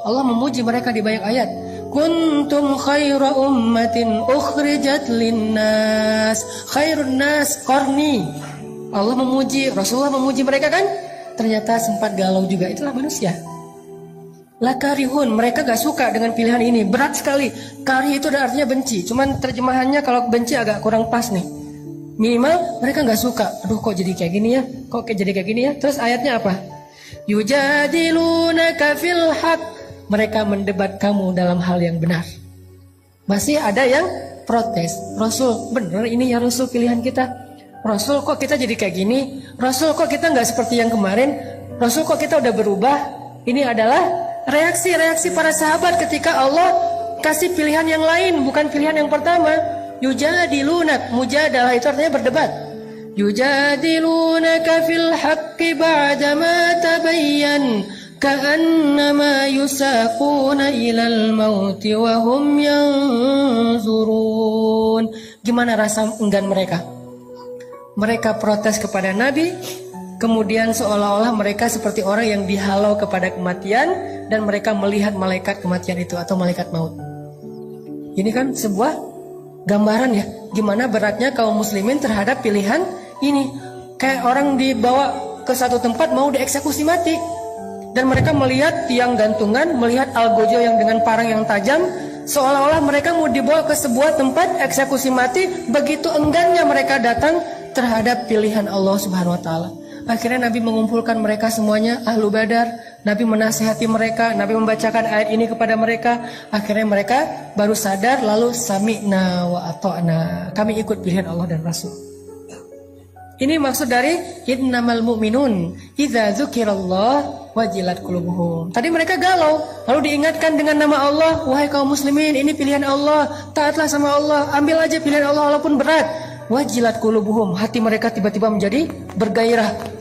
A: Allah memuji mereka di banyak ayat. Kuntum khaira ummatin ukhrijat linnas. Khairun nas qarni. Allah memuji, Rasulullah memuji mereka kan? Ternyata sempat galau juga. Itulah manusia. Lakarihun, mereka gak suka dengan pilihan ini. Berat sekali. Karih itu artinya benci. Cuman terjemahannya kalau benci agak kurang pas nih. Minimal mereka gak suka. Aduh kok jadi kayak gini ya? Kok jadi kayak gini ya? Terus ayatnya apa? Yujadilunaka fil haqq. Mereka mendebat kamu dalam hal yang benar. Masih ada yang protes. Rasul, benar ini ya Rasul pilihan kita. Rasul kok kita jadi kayak gini? Rasul kok kita nggak seperti yang kemarin? Rasul kok kita udah berubah? Ini adalah reaksi-reaksi para sahabat ketika Allah kasih pilihan yang lain, bukan pilihan yang pertama. Yujadilunak, mujadalah itu artinya berdebat. Yujadilunaka fil haqqi ba'dama tabayyan ka'annama yusaquna ilal mauti wa hum yanzurun. Gimana rasa enggan mereka? Mereka protes kepada Nabi, kemudian seolah-olah mereka seperti orang yang dihalau kepada kematian, dan mereka melihat malaikat kematian itu atau malaikat maut. Ini kan sebuah gambaran ya, gimana beratnya kaum muslimin terhadap pilihan ini. Kayak orang dibawa ke satu tempat mau dieksekusi mati, dan mereka melihat tiang gantungan, melihat algojo yang dengan parang yang tajam, seolah-olah mereka mau dibawa ke sebuah tempat eksekusi mati. Begitu enggannya mereka datang terhadap pilihan Allah Subhanahu wa taala. Akhirnya Nabi mengumpulkan mereka semuanya, ahlu Badar. Nabi menasihati mereka, Nabi membacakan ayat ini kepada mereka. Akhirnya mereka baru sadar, lalu sami'na wa ata'na. Kami ikut pilihan Allah dan Rasul. Ini maksud dari innamal mu'minun idza dzukirallah wajilat qulubuhum. Tadi mereka galau, lalu diingatkan dengan nama Allah, wahai kaum muslimin, ini pilihan Allah, taatlah sama Allah, ambil aja pilihan Allah walaupun berat. Wajilat qulubuhum, hati mereka tiba-tiba menjadi bergairah.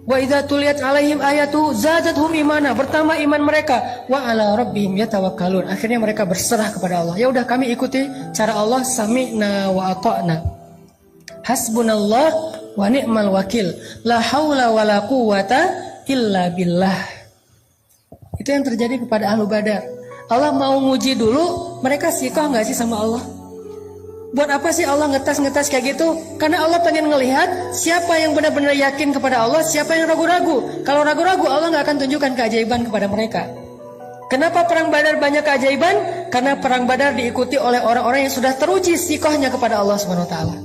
A: Wa idza tuliyat alaihim ayatu zadatuhum imana, bertambah iman mereka. Wa ala rabbihim yatawakkalun, akhirnya mereka berserah kepada Allah. Ya udah, kami ikuti cara Allah, sami'na wa ata'na. Hasbunallah wa ni'mal wakil. La haula wa la quwwata illa billah. Itu yang terjadi kepada ahlu Badar. Allah mau nguji dulu, mereka sikoh nggak sih sama Allah? Buat apa sih Allah ngetes kayak gitu? Karena Allah pengen ngelihat siapa yang benar-benar yakin kepada Allah, siapa yang ragu-ragu. Kalau ragu-ragu, Allah nggak akan tunjukkan keajaiban kepada mereka. Kenapa perang Badar banyak keajaiban? Karena perang Badar diikuti oleh orang-orang yang sudah teruji sikohnya kepada Allah Subhanahu wa taala.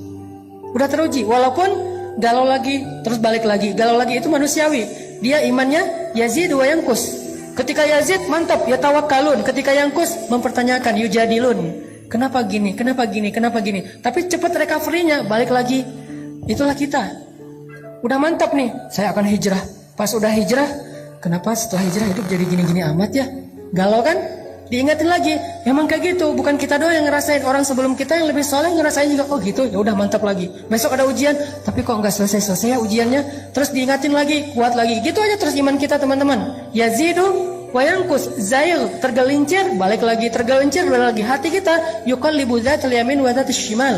A: Udah teruji, walaupun galau lagi, terus balik lagi, galau lagi, itu manusiawi. Dia imannya Yazid wa Yankus. Ketika Yazid mantap, ya tawakkalun. Ketika Yankus mempertanyakan, yujadilun. Kenapa gini, kenapa gini, kenapa gini. Tapi cepat recovery-nya, balik lagi. Itulah kita. Udah mantap nih, saya akan hijrah. Pas udah hijrah, kenapa setelah hijrah hidup jadi gini-gini amat ya? Galau kan? Diingatin lagi, memang kayak gitu. Bukan kita doang yang ngerasain, orang sebelum kita yang lebih soleh ngerasain juga. Oh gitu, ya udah mantap lagi. Besok ada ujian, tapi kok nggak selesai-selesai ya ujiannya. Terus diingatin lagi, kuat lagi. Gitu aja terus iman kita teman-teman. Yazidu wayangkus, zail, tergelincir, balik lagi, tergelincir, balik lagi. Hati kita yuqallibu dzatal yamin wa dzatal shimal.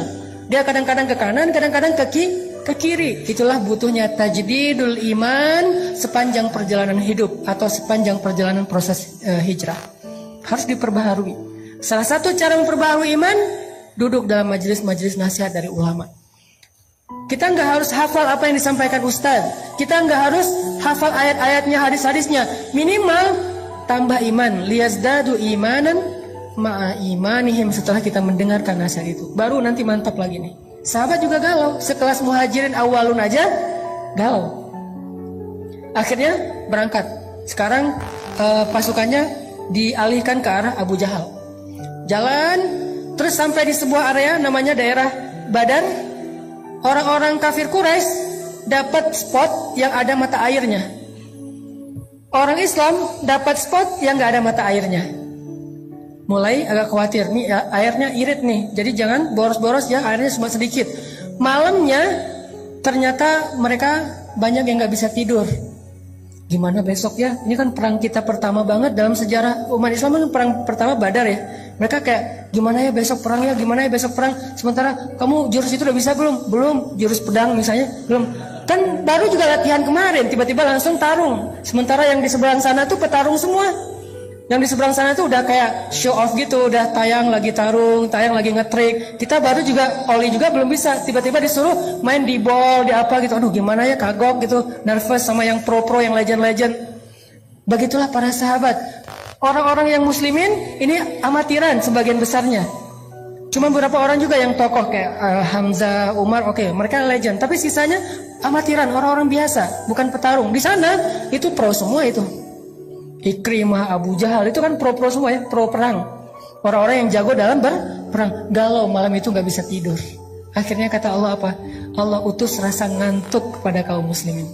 A: Dia kadang-kadang ke kanan, kadang-kadang ke kiri. Itulah butuhnya tajdidul iman sepanjang perjalanan hidup atau sepanjang perjalanan proses hijrah. Harus diperbaharui. Salah satu cara memperbaharui iman, duduk dalam majelis-majelis nasihat dari ulama. Kita nggak harus hafal apa yang disampaikan ustaz. Kita nggak harus hafal ayat-ayatnya, hadis-hadisnya. Minimal tambah iman, liyazdadu imanan ma'a imanihim. Setelah kita mendengarkan nasihat itu, baru nanti mantap lagi nih. Sahabat juga galau, sekelas muhajirin awalun aja galau. Akhirnya berangkat. Sekarang pasukannya dialihkan ke arah Abu Jahal. Jalan terus sampai di sebuah area namanya daerah Badar. Orang-orang kafir Quraisy dapat spot yang ada mata airnya. Orang Islam dapat spot yang gak ada mata airnya. Mulai agak khawatir, nih ya, airnya irit nih, jadi jangan boros-boros ya, airnya cuma sedikit. Malamnya ternyata mereka banyak yang gak bisa tidur. Gimana besok ya? Ini kan perang kita pertama banget dalam sejarah umat Islam, kan perang pertama Badar ya. Mereka kayak, gimana ya besok perang ya, gimana ya besok perang. Sementara kamu jurus itu udah bisa belum? Belum. Jurus pedang misalnya, belum. Kan baru juga latihan kemarin, tiba-tiba langsung tarung. Sementara yang di seberang sana tuh petarung semua. Yang di seberang sana tuh udah kayak show off gitu, udah tayang lagi tarung, tayang lagi ngetrik. Kita baru juga, Oli juga belum bisa. Tiba-tiba disuruh main di ball, di apa gitu. Aduh gimana ya, kagok gitu, nervous sama yang pro-pro, yang legend-legend. Begitulah para sahabat. Orang-orang yang muslimin ini amatiran sebagian besarnya. Cuma beberapa orang juga yang tokoh kayak Hamzah, Umar, oke, mereka legend. Tapi sisanya amatiran, orang-orang biasa, bukan petarung. Di sana itu pro semua itu. Ikrimah, Abu Jahal itu kan pro-pro semua ya, pro perang. Orang-orang yang jago dalam berperang. Galau malam itu nggak bisa tidur. Akhirnya kata Allah apa? Allah utus rasa ngantuk kepada kaum muslimin.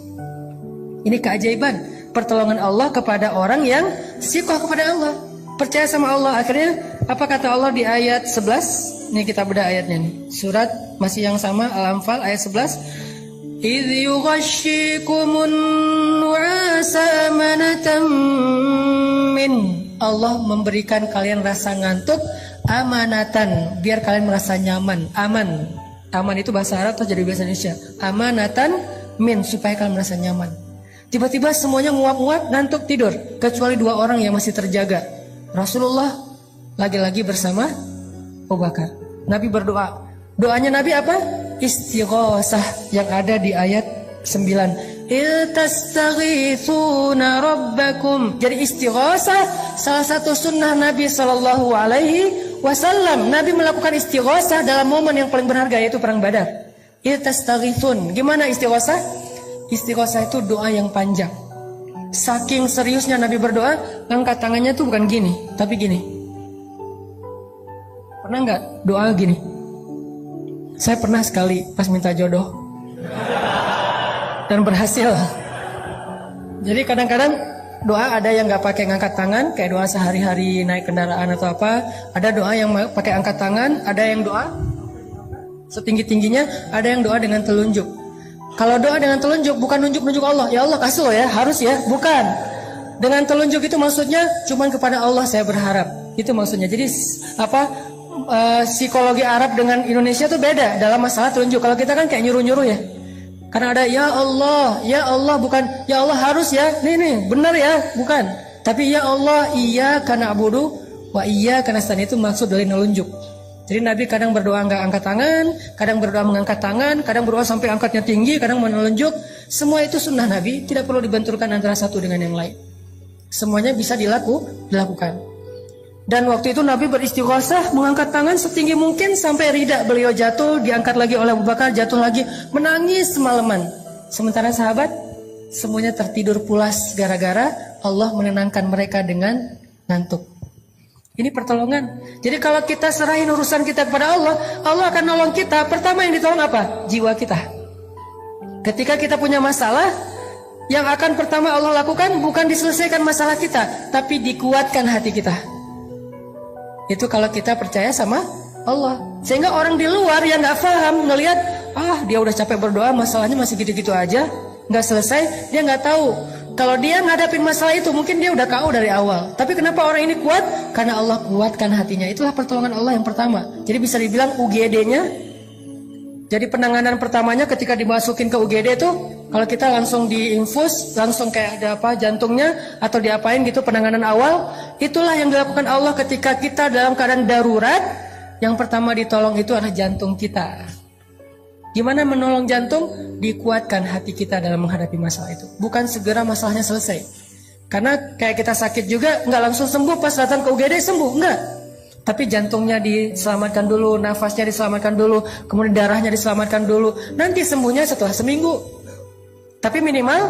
A: Ini keajaiban pertolongan Allah kepada orang yang sikoh kepada Allah, percaya sama Allah. Akhirnya apa kata Allah di ayat 11? Ini kita bedah ayatnya nih. Surat masih yang sama, Al-Anfal ayat 11. Idh yughashshikumun nu'asa amanatan min. Allah memberikan kalian rasa ngantuk amanatan, biar kalian merasa nyaman. Aman itu bahasa Arab terus jadi bahasa Indonesia. Amanatan min, supaya kalian merasa nyaman. Tiba-tiba semuanya nguap-nguap, ngantuk, tidur, kecuali 2 orang yang masih terjaga. Rasulullah lagi-lagi bersama Abu Bakar. Nabi berdoa. Doanya Nabi apa? Istighosah yang ada di ayat 9. Iltastaghithuna rabbakum. Jadi istighosah salah satu sunnah Nabi Sallallahu Alaihi Wasallam. Nabi melakukan istighosah dalam momen yang paling berharga, yaitu perang Badar. Iltastaghithun. Gimana istighosah? Istighosah itu doa yang panjang. Saking seriusnya Nabi berdoa, angkat tangannya tuh bukan gini, tapi gini. Pernah nggak doa gini? Saya pernah sekali pas minta jodoh dan berhasil. Jadi kadang-kadang doa ada yang nggak pakai ngangkat tangan, kayak doa sehari-hari naik kendaraan atau apa. Ada doa yang pakai angkat tangan, ada yang doa setinggi-tingginya, ada yang doa dengan telunjuk. Kalau doa dengan telunjuk bukan nunjuk-nunjuk Allah, ya Allah kasih lo ya, harus ya, bukan. Dengan telunjuk itu maksudnya cuman kepada Allah saya berharap. Itu maksudnya. Jadi apa? Psikologi Arab dengan Indonesia tuh beda dalam masalah telunjuk. Kalau kita kan kayak nyuruh-nyuruh ya. Karena ada ya Allah bukan ya Allah harus ya. Nih benar ya, bukan. Tapi ya Allah iyyaka na'budu wa iyyaka nasta'in, itu maksud dari nelunjuk. Jadi Nabi kadang berdoa nggak angkat tangan, kadang berdoa mengangkat tangan, kadang berdoa sampai angkatnya tinggi, kadang menelunjuk. Semua itu sunnah Nabi, tidak perlu dibenturkan antara satu dengan yang lain. Semuanya bisa dilakukan. Dan waktu itu Nabi beristighosah, mengangkat tangan setinggi mungkin sampai rida beliau jatuh, diangkat lagi oleh Abu Bakar, jatuh lagi, menangis semalaman. Sementara sahabat semuanya tertidur pulas gara-gara Allah menenangkan mereka dengan ngantuk. Ini pertolongan. Jadi kalau kita serahin urusan kita kepada Allah, Allah akan nolong kita. Pertama yang ditolong apa? Jiwa kita. Ketika kita punya masalah, yang akan pertama Allah lakukan bukan diselesaikan masalah kita, tapi dikuatkan hati kita. Itu kalau kita percaya sama Allah. Sehingga orang di luar yang gak paham ngelihat, dia udah capek berdoa, masalahnya masih gitu-gitu aja, gak selesai, dia gak tahu. Kalau dia ngadapin masalah itu, mungkin dia udah KO dari awal. Tapi kenapa orang ini kuat? Karena Allah kuatkan hatinya. Itulah pertolongan Allah yang pertama. Jadi bisa dibilang UGD-nya. Jadi penanganan pertamanya ketika dimasukin ke UGD itu, kalau kita langsung diinfus, langsung kayak ada apa jantungnya atau diapain gitu, penanganan awal, itulah yang dilakukan Allah ketika kita dalam keadaan darurat. Yang pertama ditolong itu adalah jantung kita. Gimana menolong jantung? Dikuatkan hati kita dalam menghadapi masalah itu. Bukan segera masalahnya selesai. Karena kayak kita sakit juga nggak langsung sembuh pas datang ke UGD sembuh, enggak. Tapi jantungnya diselamatkan dulu, nafasnya diselamatkan dulu, kemudian darahnya diselamatkan dulu. Nanti sembuhnya setelah seminggu. Tapi minimal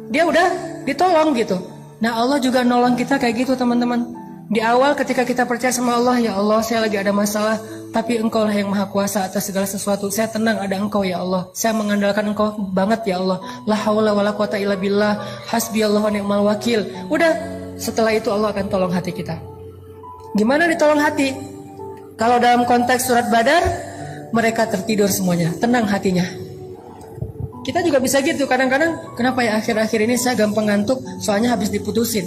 A: dia udah ditolong gitu. Nah Allah juga nolong kita kayak gitu teman-teman. Di awal ketika kita percaya sama Allah, ya Allah saya lagi ada masalah, tapi Engkau lah yang maha kuasa atas segala sesuatu. Saya tenang ada Engkau ya Allah. Saya mengandalkan Engkau banget ya Allah. La haula wala quwata illa billah. Hasbiyallahu wa ni'mal wakil. Udah, setelah itu Allah akan tolong hati kita. Gimana ditolong hati? Kalau dalam konteks surat Badar, mereka tertidur semuanya, tenang hatinya. Kita juga bisa gitu kadang-kadang. Kenapa ya akhir-akhir ini saya gampang ngantuk? Soalnya habis diputusin.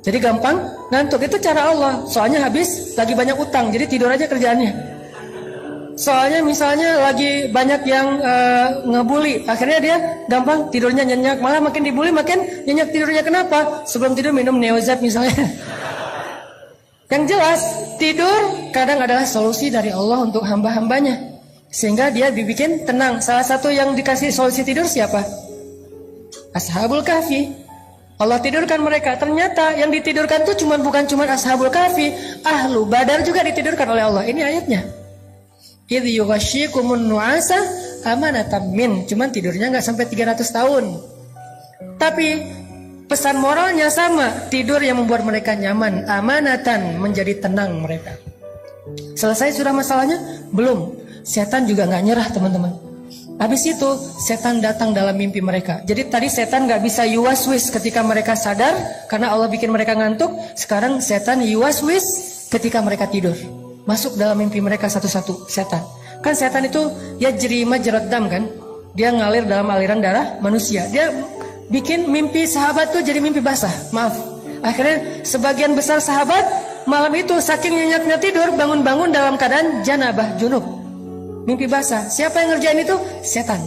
A: Jadi gampang ngantuk, itu cara Allah. Soalnya habis lagi banyak utang, jadi tidur aja kerjaannya. Soalnya misalnya lagi banyak yang ngebully, akhirnya dia gampang tidurnya nyenyak. Malah makin dibully makin nyenyak tidurnya. Kenapa? Sebelum tidur minum Neozat misalnya. Yang jelas, tidur kadang adalah solusi dari Allah untuk hamba-hambanya. Sehingga dia dibikin tenang. Salah satu yang dikasih solusi tidur siapa? Ashabul Kahfi. Allah tidurkan mereka. Ternyata yang ditidurkan itu bukan cuma Ashabul Kahfi. Ahlu Badar juga ditidurkan oleh Allah. Ini ayatnya. Idh yughashshikumun nu'asa amanatan min. Cuman tidurnya gak sampai 300 tahun. Tapi pesan moralnya sama, tidur yang membuat mereka nyaman, amanatan, menjadi tenang mereka. Selesai sudah masalahnya? Belum. Setan juga nggak nyerah teman-teman. Habis itu setan datang dalam mimpi mereka. Jadi tadi setan gak bisa yuwaswis ketika mereka sadar karena Allah bikin mereka ngantuk. Sekarang setan yuwaswis ketika mereka tidur. Masuk dalam mimpi mereka satu-satu setan. Kan setan itu ya jerima jerat dam kan. Dia ngalir dalam aliran darah manusia. Dia bikin mimpi sahabat tuh jadi mimpi basah. Maaf. Akhirnya sebagian besar sahabat malam itu saking nyenyaknya tidur bangun-bangun dalam keadaan janabah junub. Mimpi basah. Siapa yang ngerjain itu? Setan.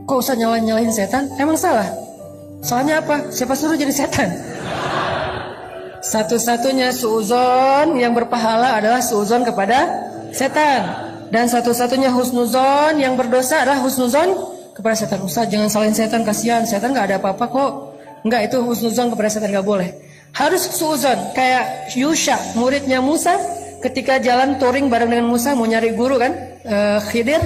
A: Kok usah nyalahin setan? Emang salah? Soalnya apa? Siapa suruh jadi setan? Satu-satunya suuzon yang berpahala adalah suuzon kepada setan. Dan satu-satunya husnuzon yang berdosa adalah husnuzon kepada setan. Ustaz jangan salahin setan, kasihan. Setan gak ada apa-apa kok. Enggak, itu husnuzon kepada setan gak boleh. Harus suuzon. Kayak Yusha, muridnya Musa. Ketika jalan touring bareng dengan Musa mau nyari guru kan, Khidir.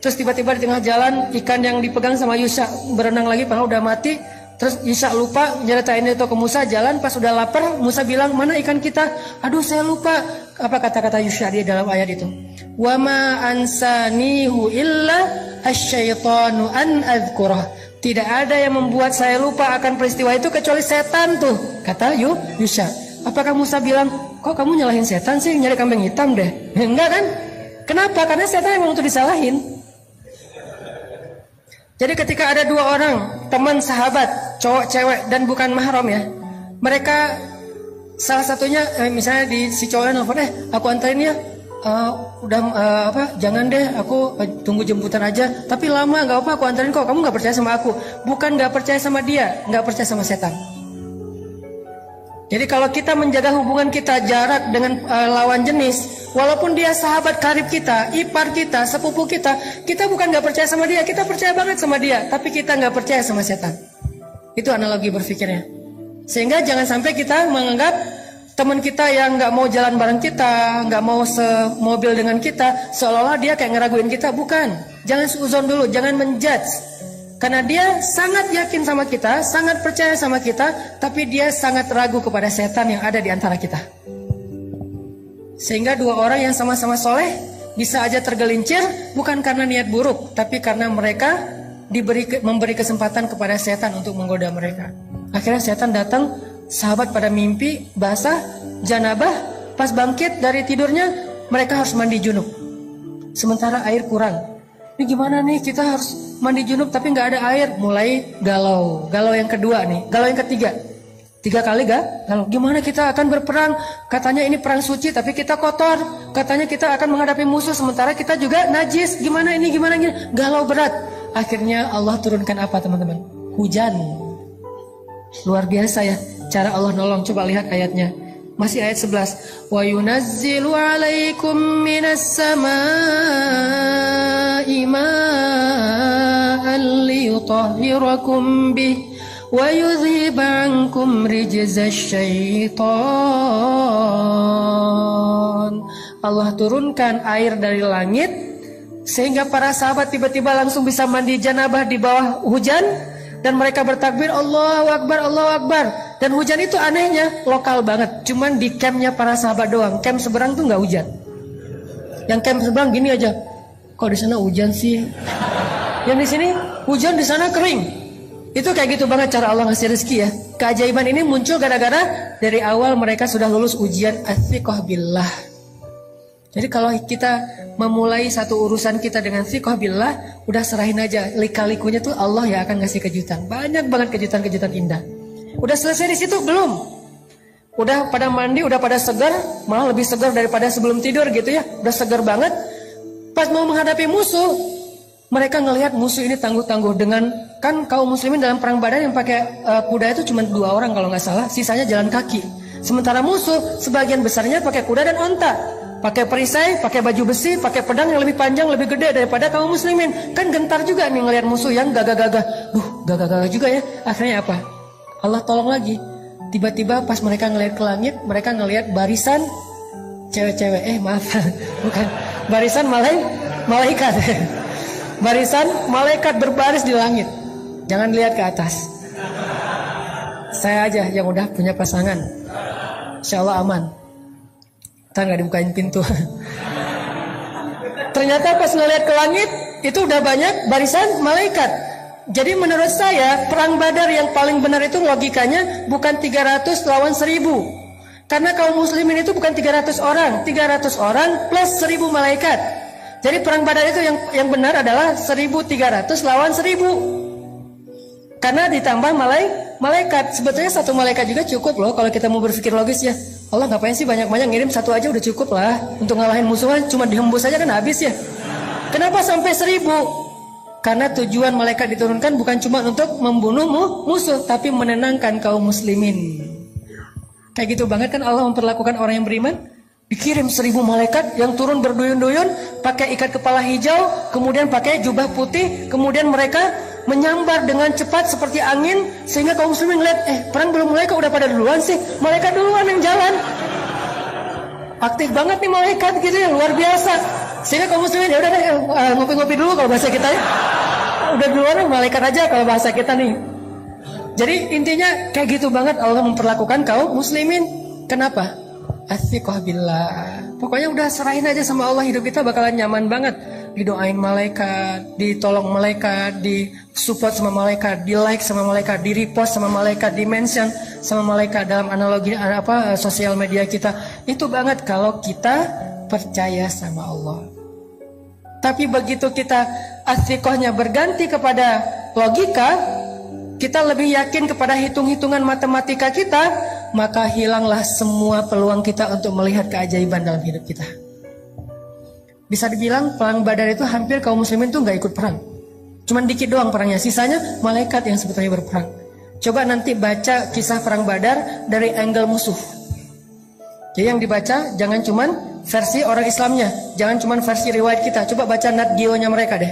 A: Terus tiba-tiba di tengah jalan ikan yang dipegang sama Yusha berenang lagi padahal udah mati. Terus Yusha lupa nyeritain itu ke Musa. Jalan pas udah lapar Musa bilang mana ikan kita. Aduh saya lupa. Apa kata-kata Yusha dia dalam ayat itu? Wa ma ansanihu illa asyaitanu an adzkurah. Tidak ada yang membuat saya lupa akan peristiwa itu kecuali setan tuh, kata Yusha. Apakah Musa bilang, kok kamu nyalahin setan sih, nyari kambing hitam deh? Enggak kan? Kenapa? Karena setan emang untuk disalahin. Jadi ketika ada dua orang, teman sahabat, cowok cewek dan bukan mahram ya. Mereka salah satunya misalnya si cowoknya nelfon, aku anterin ya. Jangan deh, aku tunggu jemputan aja. Tapi lama nggak apa, aku anterin kok. Kamu nggak percaya sama aku? Bukan nggak percaya sama dia, nggak percaya sama setan. Jadi kalau kita menjaga hubungan kita jarak dengan lawan jenis, walaupun dia sahabat karib kita, ipar kita, sepupu kita, kita bukan nggak percaya sama dia, kita percaya banget sama dia, tapi kita nggak percaya sama setan. Itu analogi berpikirnya. Sehingga jangan sampai kita menganggap teman kita yang nggak mau jalan bareng kita, nggak mau semobil dengan kita, seolah-olah dia kayak ngeraguin kita. Bukan. Jangan suuzon dulu, jangan menjudge. Karena dia sangat yakin sama kita, sangat percaya sama kita, tapi dia sangat ragu kepada setan yang ada di antara kita. Sehingga dua orang yang sama-sama soleh bisa aja tergelincir, bukan karena niat buruk, tapi karena mereka memberi kesempatan kepada setan untuk menggoda mereka. Akhirnya setan datang, sahabat pada mimpi basah, janabah, pas bangkit dari tidurnya, mereka harus mandi junub. Sementara air kurang. Ini gimana nih, kita harus mandi junub tapi nggak ada air. Mulai galau yang kedua nih, galau yang ketiga. 3 kali galau. Gimana kita akan berperang? Katanya ini perang suci tapi kita kotor. Katanya kita akan menghadapi musuh sementara kita juga najis. Gimana ini, gimana ini? Galau berat. Akhirnya Allah turunkan apa teman-teman? Hujan. Luar biasa ya cara Allah nolong. Coba lihat ayatnya. Masih ayat 11. Wa yunazzilu 'alaikum minas samaa'i ma'an liyutahhirakum bih wa yudhhiba 'ankum rijzasy syaitan. Allah turunkan air dari langit sehingga para sahabat tiba-tiba langsung bisa mandi janabah di bawah hujan. Dan mereka bertakbir Allahu Akbar, Allahu Akbar. Dan hujan itu anehnya lokal banget. Cuman di campnya para sahabat doang. Camp seberang tuh nggak hujan. Yang camp seberang gini aja. Kok di sana hujan sih? Yang di sini hujan, di sana kering. Itu kayak gitu banget cara Allah ngasih rezeki ya. Keajaiban ini muncul gara-gara dari awal mereka sudah lulus ujian athiqah billah. Jadi kalau kita memulai satu urusan kita dengan thiqah billah, udah serahin aja. Lika-likunya tuh Allah ya akan ngasih kejutan. Banyak banget kejutan-kejutan indah. Udah selesai di situ belum? Udah pada mandi, udah pada segar, malah lebih segar daripada sebelum tidur gitu ya. Udah segar banget. Pas mau menghadapi musuh, mereka ngelihat musuh ini tangguh-tangguh dengan, kan kaum muslimin dalam perang Badar yang pakai kuda itu cuma 2 orang kalau nggak salah, sisanya jalan kaki. Sementara musuh sebagian besarnya pakai kuda dan onta. Pakai perisai, pakai baju besi, pakai pedang yang lebih panjang, lebih gede daripada kaum muslimin. Kan gentar juga nih ngelihat musuh yang gagah-gagah. Gagah-gagah juga ya. Akhirnya apa? Allah tolong lagi. Tiba-tiba pas mereka ngelihat ke langit, mereka ngelihat barisan cewek-cewek. Maaf, bukan. Barisan malaikat. Barisan malaikat berbaris di langit. Jangan lihat ke atas. Saya aja yang udah punya pasangan. Insya Allah aman. Ntar gak dibukain pintu. Ternyata pas ngeliat ke langit, itu udah banyak barisan malaikat. Jadi menurut saya perang Badar yang paling benar itu logikanya bukan 300 lawan 1000. Karena kaum muslimin itu bukan 300 orang, 300 orang plus 1000 malaikat. Jadi perang Badar itu yang benar adalah 1300 lawan 1000. Karena ditambah malaikat. Sebetulnya satu malaikat juga cukup loh kalau kita mau berpikir logis ya. Allah ngapain sih banyak-banyak, ngirim satu aja udah cukup lah. Untuk ngalahin musuhan cuma dihembus aja kan habis ya. Kenapa sampai 1000? Karena tujuan malaikat diturunkan bukan cuma untuk membunuh musuh, tapi menenangkan kaum muslimin. Kayak gitu banget kan Allah memperlakukan orang yang beriman. Dikirim 1000 malaikat yang turun berduyun-duyun, pakai ikat kepala hijau, kemudian pakai jubah putih, kemudian mereka menyambar dengan cepat seperti angin, sehingga kaum muslimin ngeliat, perang belum mulai kok udah pada duluan sih, malaikat duluan yang jalan. Aktif banget nih malaikat gitu ya, luar biasa. Sehingga kaum muslimin ya udah deh, ngopi-ngopi dulu kalau bahasa kita ya. Udah duluan malaikat aja kalau bahasa kita nih. Jadi intinya kayak gitu banget Allah memperlakukan kaum muslimin. Kenapa? Athiqah billah. Pokoknya udah serahin aja sama Allah, hidup kita bakalan nyaman banget. Didoain malaikat, ditolong malaikat, disupport sama malaikat, di like sama malaikat, di repost sama malaikat, di mention sama malaikat dalam analogi sosial media kita. Itu banget kalau kita percaya sama Allah. Tapi begitu kita athiqahnya berganti kepada logika, kita lebih yakin kepada hitung-hitungan matematika kita, maka hilanglah semua peluang kita untuk melihat keajaiban dalam hidup kita. Bisa dibilang perang Badar itu hampir kaum muslimin tuh gak ikut perang. Cuman dikit doang perangnya, sisanya malaikat yang sebetulnya berperang. Coba nanti baca kisah perang Badar dari angle musuh. Jadi yang dibaca jangan cuman versi orang Islamnya, jangan cuman versi riwayat kita. Coba baca Nat Geo-nya mereka deh.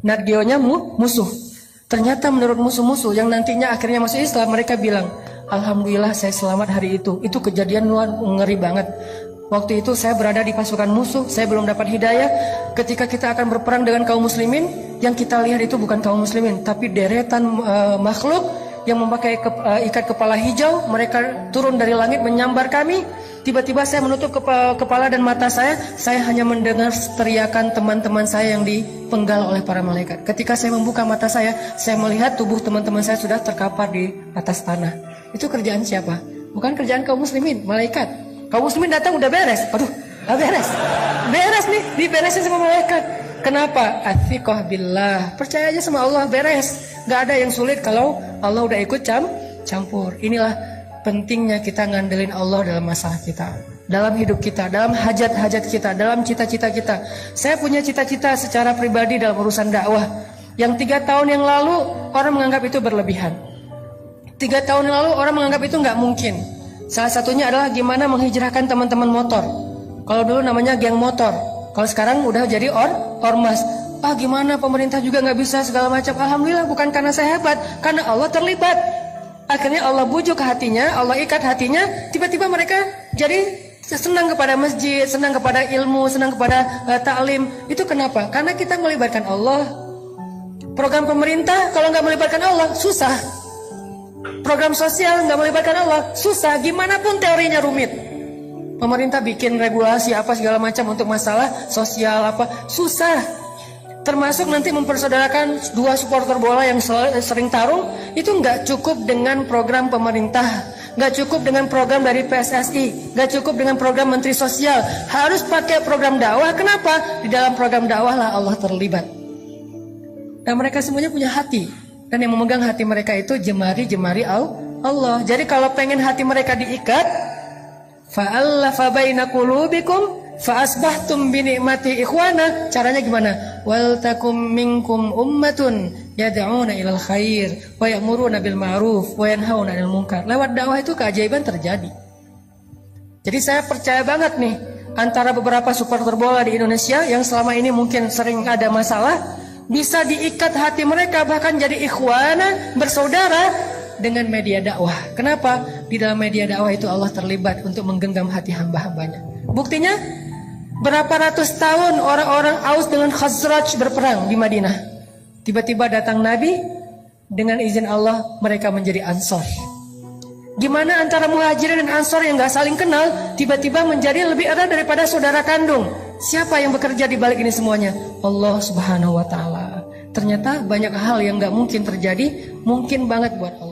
A: Nat Geo-nya musuh. Ternyata menurut musuh-musuh yang nantinya akhirnya masuk Islam, mereka bilang, alhamdulillah saya selamat hari itu. Itu kejadian luar ngeri banget. Waktu itu saya berada di pasukan musuh, saya belum dapat hidayah. Ketika kita akan berperang dengan kaum muslimin, yang kita lihat itu bukan kaum muslimin, tapi deretan makhluk yang memakai ikat kepala hijau. Mereka turun dari langit menyambar kami. Tiba-tiba saya menutup kepala dan mata saya hanya mendengar teriakan teman-teman saya yang dipenggal oleh para malaikat. Ketika saya membuka mata saya melihat tubuh teman-teman saya sudah terkapar di atas tanah. Itu kerjaan siapa? Bukan kerjaan kaum muslimin, malaikat. Kaum muslimin datang udah beres. Aduh, beres. Beres nih, diberesin sama malaikat. Kenapa? Athiqah billah. Percaya aja sama Allah, beres. Gak ada yang sulit kalau Allah udah ikut campur. Inilah pentingnya kita ngandelin Allah dalam masalah kita, dalam hidup kita, dalam hajat-hajat kita, dalam cita-cita kita. Saya punya cita-cita secara pribadi dalam urusan dakwah yang 3 tahun yang lalu orang menganggap itu berlebihan. 3 tahun yang lalu orang menganggap itu nggak mungkin. Salah satunya adalah gimana menghijrahkan teman-teman motor. Kalau dulu namanya geng motor, kalau sekarang udah jadi ormas. Gimana pemerintah juga nggak bisa segala macam. Alhamdulillah bukan karena saya hebat, karena Allah terlibat. Akhirnya Allah bujuk hatinya, Allah ikat hatinya, tiba-tiba mereka jadi senang kepada masjid, senang kepada ilmu, senang kepada ta'lim. Itu kenapa? Karena kita melibatkan Allah. Program pemerintah kalau nggak melibatkan Allah, susah. Program sosial nggak melibatkan Allah, susah. Gimana pun teorinya rumit. Pemerintah bikin regulasi apa segala macam untuk masalah sosial apa, susah. Termasuk nanti mempersaudarakan 2 supporter bola yang sering tarung, itu nggak cukup dengan program pemerintah, nggak cukup dengan program dari PSSI, nggak cukup dengan program Menteri Sosial, harus pakai program dakwah. Kenapa? Di dalam program dakwah lah Allah terlibat. Dan mereka semuanya punya hati, dan yang memegang hati mereka itu jemari-jemari Allah. Jadi kalau pengen hati mereka diikat, fa'allafa baina qulubikum fa'asbahtum binikmati ikhwana. Caranya gimana? Wal takum minkum ummatun yad'una ilal khair wa ya'muruna bil ma'ruf wa yanhauna 'anil munkar. Lewat dakwah itu keajaiban terjadi. Jadi saya percaya banget nih, antara beberapa supporter bola di Indonesia yang selama ini mungkin sering ada masalah, bisa diikat hati mereka bahkan jadi ikhwana, bersaudara dengan media dakwah. Kenapa? Di dalam media dakwah itu Allah terlibat untuk menggenggam hati hamba-hambanya. Buktinya, berapa ratus tahun orang-orang Aus dengan Khazraj berperang di Madinah. Tiba-tiba datang Nabi, dengan izin Allah mereka menjadi Ansor. Gimana antara muhajirin dan ansor yang gak saling kenal tiba-tiba menjadi lebih erat daripada saudara kandung? Siapa yang bekerja di balik ini semuanya? Allah Subhanahu wa Ta'ala. Ternyata banyak hal yang gak mungkin terjadi, mungkin banget buat Allah.